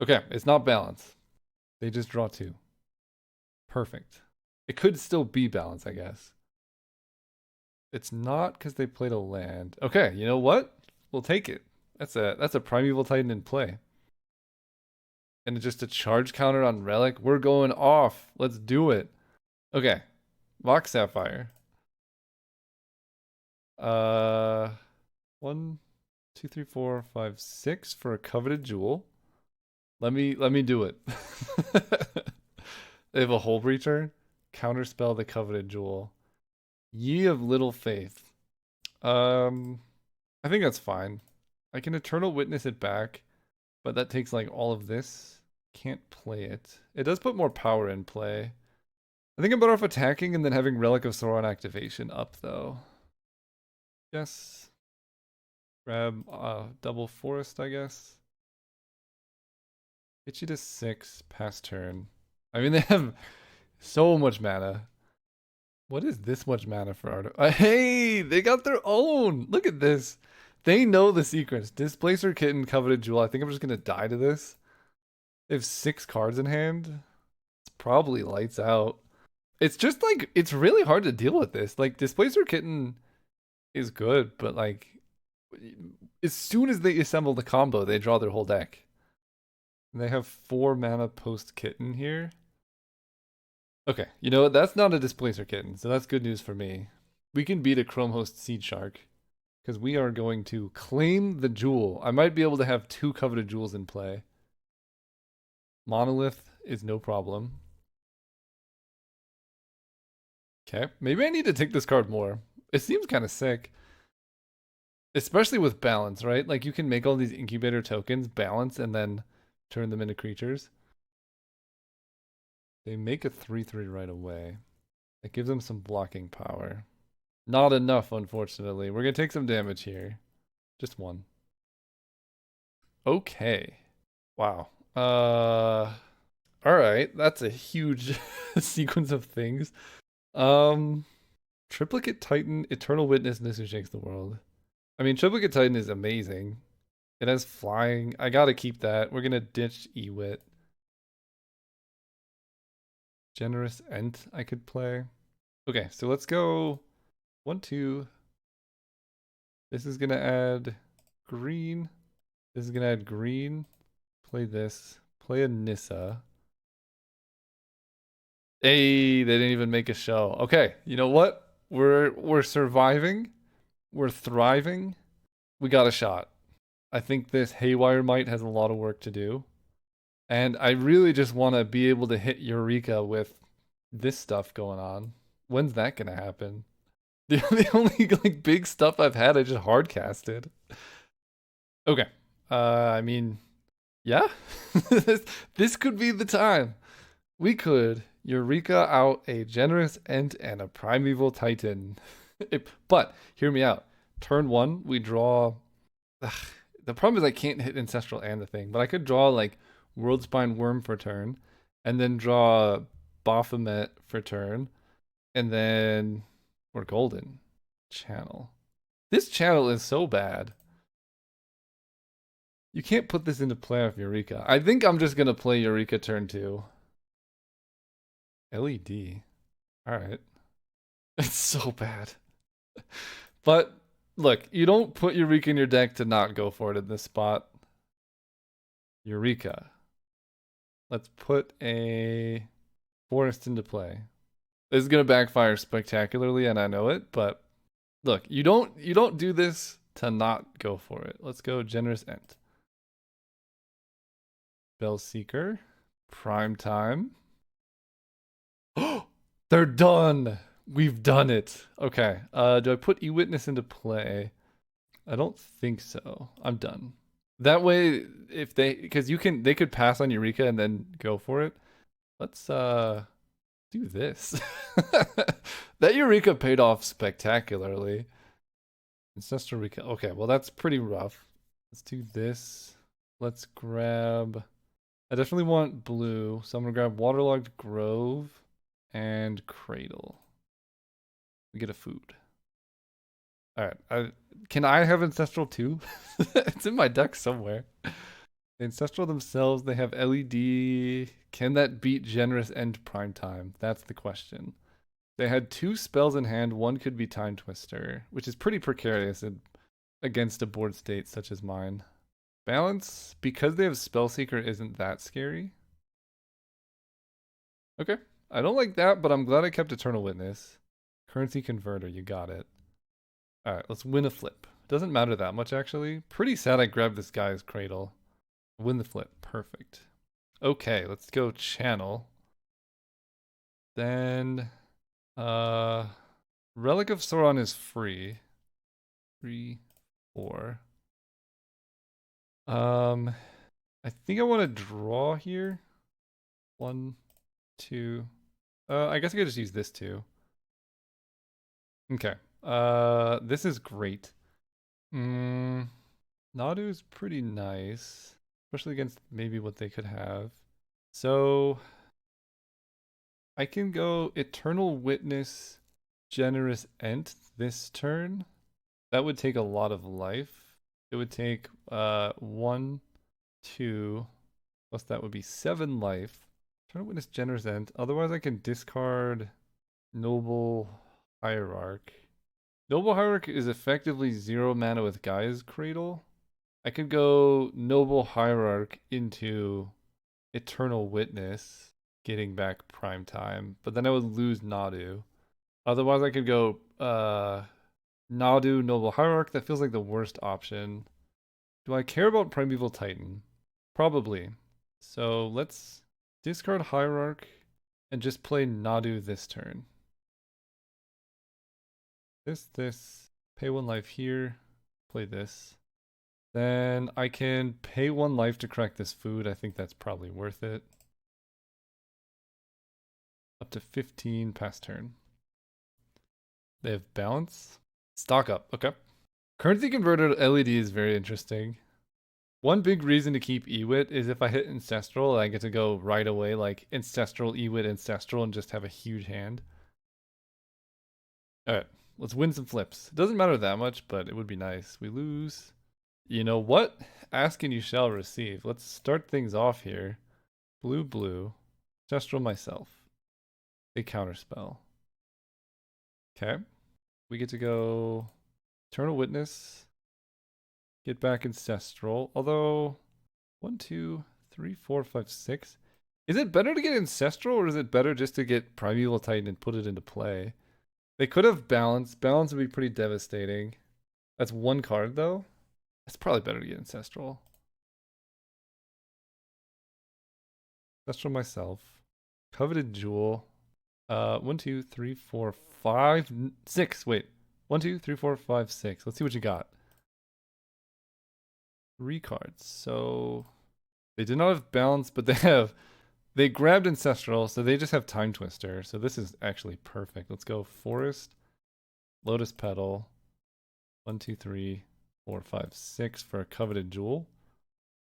Okay, it's not balance. They just draw two. Perfect. It could still be balance, I guess. It's not because they played a land. Okay, you know what? We'll take it. That's a Primeval Titan in play. And just a charge counter on Relic. We're going off. Let's do it. Okay. Vox Sapphire. Uh, 1, 2, 3, 4, 5, 6 for a coveted jewel. Let me do it. They have a Hole Breacher. Counterspell the coveted jewel. Ye of little faith. Um, I think that's fine. I can Eternal Witness it back, but that takes like all of this. Can't play it. It does put more power in play. I think I'm better off attacking and then having Relic of Sauron activation up though. Yes. Grab double forest, I guess. Get you to 6 past turn. I mean, they have so much mana. What is this much mana for Art? Hey, they got their own. Look at this. They know the secrets. Displacer Kitten, Coveted Jewel. I think I'm just gonna die to this. They have 6 cards in hand. It's probably lights out. It's just like it's really hard to deal with this. Like Displacer Kitten is good, but like as soon as they assemble the combo, they draw their whole deck. And they have 4 mana post Kitten here. Okay, you know what? That's not a Displacer Kitten, so that's good news for me. We can beat a Chrome Host Seed Shark because we are going to claim the jewel. I might be able to have 2 coveted jewels in play. Monolith is no problem. Okay, maybe I need to take this card more. It seems kind of sick. Especially with balance, right? Like you can make all these incubator tokens balance and then turn them into creatures. They make a 3/3 right away. That gives them some blocking power. Not enough, unfortunately. We're gonna take some damage here. Just one. Okay. Wow. Alright. That's a huge sequence of things. Triplicate Titan, Eternal Witness, and this who shakes the world. I mean, Triplicate Titan is amazing. It has flying. I gotta keep that. We're gonna ditch Ewit. Generous Ent I could play. Okay, so let's go 1, 2. This is gonna add green. This is gonna add green. Play this. Play a Nissa. Hey, they didn't even make a show. Okay, you know what? We're surviving. We're thriving. We got a shot. I think this Haywire Might has a lot of work to do. And I really just want to be able to hit Eureka with this stuff going on. When's that gonna happen? The only like big stuff I've had, I just hard casted. Okay. I mean, yeah. this could be the time. We could Eureka out a Generous Ent and a Primeval Titan. But hear me out. Turn 1, we draw. Ugh, the problem is I can't hit Ancestral and the thing, but I could draw like Worldspine Worm for turn, and then draw Baphomet for turn, and then we're golden. Channel. This channel is so bad. You can't put this into play off Eureka. I think I'm just gonna play Eureka turn 2. LED. Alright. It's so bad. But look, you don't put Eureka in your deck to not go for it in this spot. Eureka. Let's put a forest into play. This is gonna backfire spectacularly, and I know it, but look, you don't do this to not go for it. Let's go Generous Ent. Bellseeker. Prime time. They're done. We've done it. Okay. Do I put E-Witness into play? I don't think so. I'm done. That way, if because they could pass on Eureka and then go for it. Let's do this. That Eureka paid off spectacularly. Ancestral Eureka. Okay, well that's pretty rough. Let's do this. Let's grab. I definitely want blue, so I'm gonna grab Waterlogged Grove and Cradle. We get a food. All right. Can I have Ancestral too? It's in my deck somewhere. The Ancestral themselves, they have LED. Can that beat Generous End Prime Time? That's the question. They had two spells in hand. One could be Time Twister, which is pretty precarious against a board state such as mine. Balance, because they have Spellseeker, isn't that scary. Okay. I don't like that, but I'm glad I kept Eternal Witness. Currency Converter, you got it. Alright, let's win a flip. Doesn't matter that much, actually. Pretty sad I grabbed this guy's Cradle. Win the flip. Perfect. Okay, let's go Channel. Then, Relic of Sauron is free. 3, 4. I think I want to draw here. 1, 2. I guess I could just use this too. Okay. This is great. Nadu's pretty nice, especially against maybe what they could have. So I can go Eternal Witness, Generous Ent this turn. That would take a lot of life. It would take 1, 2, plus that would be 7 life. Eternal Witness, Generous Ent. Otherwise, I can discard Noble Hierarch. Noble Hierarch is effectively 0 mana with Gaia's Cradle. I could go Noble Hierarch into Eternal Witness, getting back Prime Time, but then I would lose Nadu. Otherwise, I could go Nadu, Noble Hierarch. That feels like the worst option. Do I care about Primeval Titan? Probably. So let's discard Hierarch and just play Nadu this turn. This. Pay 1 life here. Play this. Then I can pay 1 life to crack this food. I think that's probably worth it. Up to 15 past turn. They have balance. Stock up. Okay. Currency converted LED is very interesting. One big reason to keep Ewit is if I hit Ancestral, I get to go right away, like Ancestral, Ewit, Ancestral, and just have a huge hand. Alright, let's win some flips. It doesn't matter that much, but it would be nice. We lose. You know what? Ask and you shall receive. Let's start things off here. Blue, blue. Ancestral myself. A counterspell. Okay. We get to go Eternal Witness. Get back Ancestral. Although, 1, 2, 3, 4, 5, 6. Is it better to get Ancestral or is it better just to get Primeval Titan and put it into play? They could have Balance. Balance would be pretty devastating. That's 1 card though. It's probably better to get Ancestral. Ancestral myself. Coveted Jewel. 1, 2, 3, 4, 5, 6. Wait. 1, 2, 3, 4, 5, 6. Let's see what you got. 3 cards. So they did not have Balance, but they grabbed Ancestral, so they just have Time Twister. So this is actually perfect. Let's go Forest, Lotus Petal. 1, 2, 3, 4, 5, 6 for a Coveted Jewel.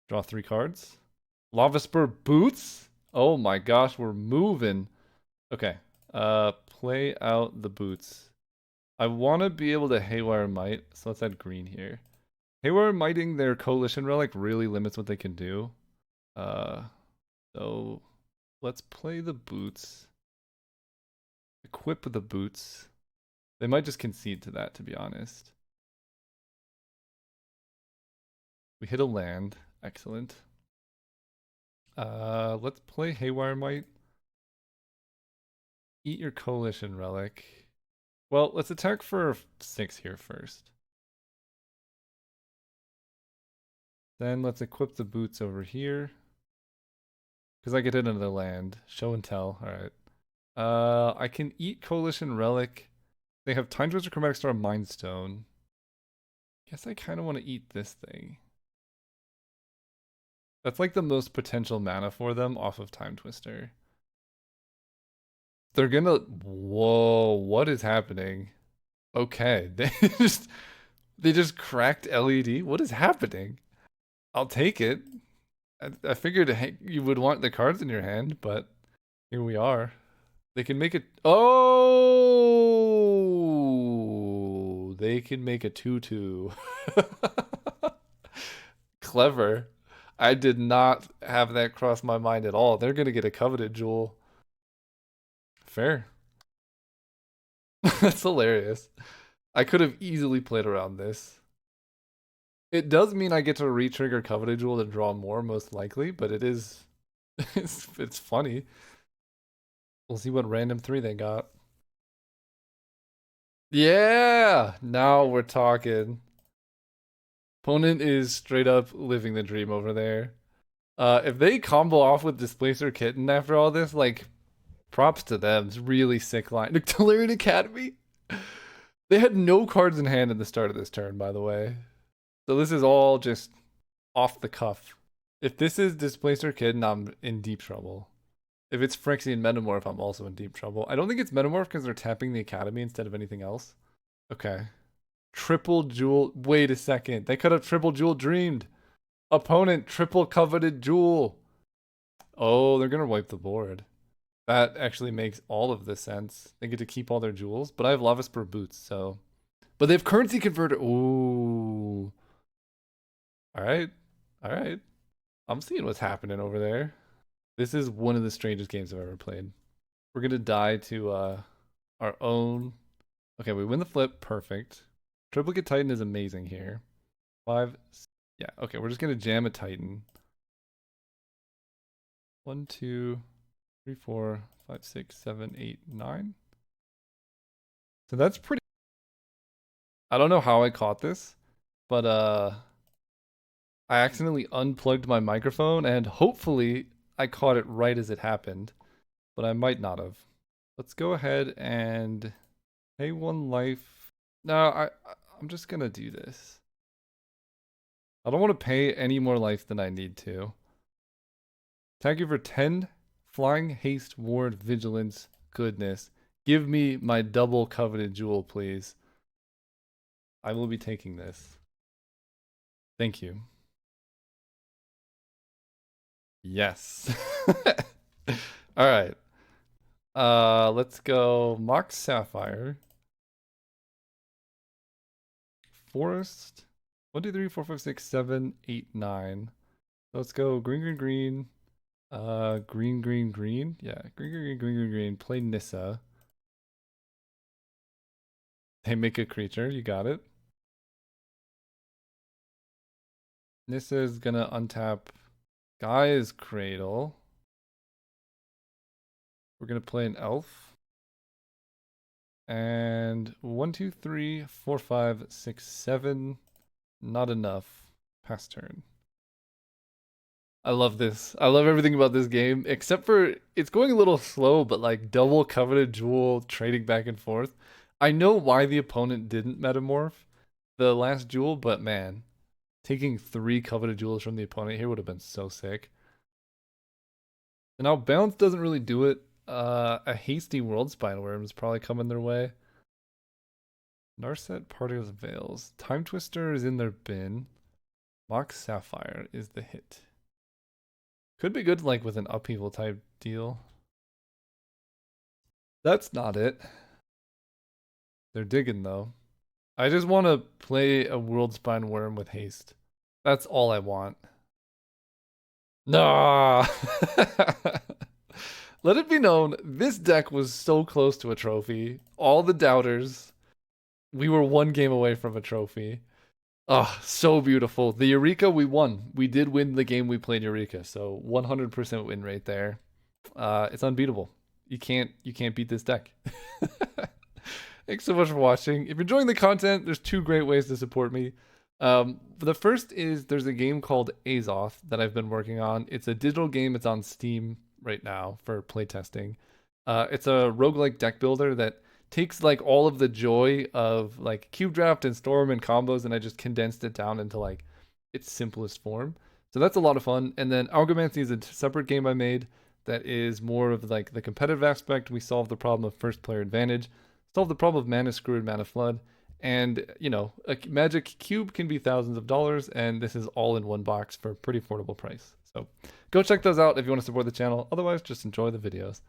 Draw 3 cards. Lava Spur Boots. Oh my gosh, we're moving. Okay. Play out the boots. I want to be able to Haywire Might, so let's add green here. Haywire Mighting their Coalition Relic really limits what they can do. So let's play the boots. Equip the boots. They might just concede to that, to be honest. We hit a land. Excellent. Let's play Haywire Might. Eat your Coalition Relic. Well, let's attack for 6 here first. Then let's equip the boots over here. Because I get it into the land. Show and tell. Alright. I can eat Coalition Relic. They have Time Twister, Chromatic Star, Mind Stone. Guess I kind of want to eat this thing. That's like the most potential mana for them off of Time Twister. They're gonna... Whoa, what is happening? Okay, they just cracked LED? What is happening? I'll take it. I figured you would want the cards in your hand, but here we are. They can make it... Oh! They can make a 2/2. Clever. I did not have that cross my mind at all. They're gonna get a coveted jewel. Fair. That's hilarious. I could have easily played around this. It does mean I get to re-trigger coveted jewel to draw more, most likely, but it is it's funny. We'll see what random 3 they got. Yeah, now we're talking. Opponent is straight up living the dream over there. If they combo off with Displacer Kitten after all this, like, props to them. It's really sick line. Tolarian Academy? They had no cards in hand at the start of this turn, by the way. So this is all just off the cuff. If this is Displacer Kitten, I'm in deep trouble. If it's Phyrexian Metamorph, I'm also in deep trouble. I don't think it's Metamorph because they're tapping the Academy instead of anything else. Okay. Triple Jewel. Wait a second. They could have Triple Jewel Dreamed. Opponent, triple coveted Jewel. Oh, they're going to wipe the board. That actually makes all of the sense. They get to keep all their jewels, but I have Lava Spur Boots, so. But they have Currency Converter. Ooh. All right. All right. I'm seeing what's happening over there. This is one of the strangest games I've ever played. We're going to die to our own. Okay, we win the flip. Perfect. Triplicate Titan is amazing here. 5. Yeah, okay, we're just going to jam a Titan. 1, 2, 3, 4, 5, 6, 7, 8, 9. So that's pretty. I don't know how I caught this, but I accidentally unplugged my microphone and hopefully I caught it right as it happened, but I might not have. Let's go ahead and pay 1 life. No, I'm just gonna do this. I don't want to pay any more life than I need to. Thank you for 10 flying, haste, ward, vigilance, goodness. Give me my double coveted jewel, please. I will be taking this. Thank you. Yes. All right. Let's go Mox Sapphire. Forest. 1, 2, 3, 4, 5, 6, 7, 8, 9. Let's go green, green, green. Green, green, green. Yeah, green, green, green, green, green, green. Play Nissa. Hey, make a creature. You got it. Nissa is gonna untap Guy's Cradle. We're gonna play an elf. And 1, 2, 3, 4, 5, 6, 7. Not enough. Pass turn. I love this. I love everything about this game, except for it's going a little slow, but like double coveted jewel trading back and forth. I know why the opponent didn't metamorph the last jewel, but man, taking 3 coveted jewels from the opponent here would have been so sick. And now balance doesn't really do it. A hasty World Spine Worm is probably coming their way. Narset, Particles, Veils. Time Twister is in their bin. Mox Sapphire is the hit. Could be good like with an upheaval type deal. That's not it. They're digging though. I just want to play a World Spine Worm with haste. That's all I want. Nah. Let it be known, this deck was so close to a trophy. All the doubters, we were 1 game away from a trophy. Oh, so beautiful. The Eureka, we won. We did win the game we played Eureka, so 100% win rate there. It's unbeatable. You can't beat this deck. Thanks so much for watching. If you're enjoying the content, there's 2 great ways to support me. The first is there's a game called Azoth that I've been working on. It's a digital game. It's on Steam right now for playtesting. It's a roguelike deck builder that takes like all of the joy of like cube draft and storm and combos, and I just condensed it down into like its simplest form. So that's a lot of fun. And then Algomancy is a separate game I made that is more of like the competitive aspect. We solve the problem of first player advantage, solve the problem of mana screw and mana flood. And, you know, a magic cube can be thousands of dollars, and this is all in one box for a pretty affordable price. So go check those out if you want to support the channel. Otherwise, just enjoy the videos.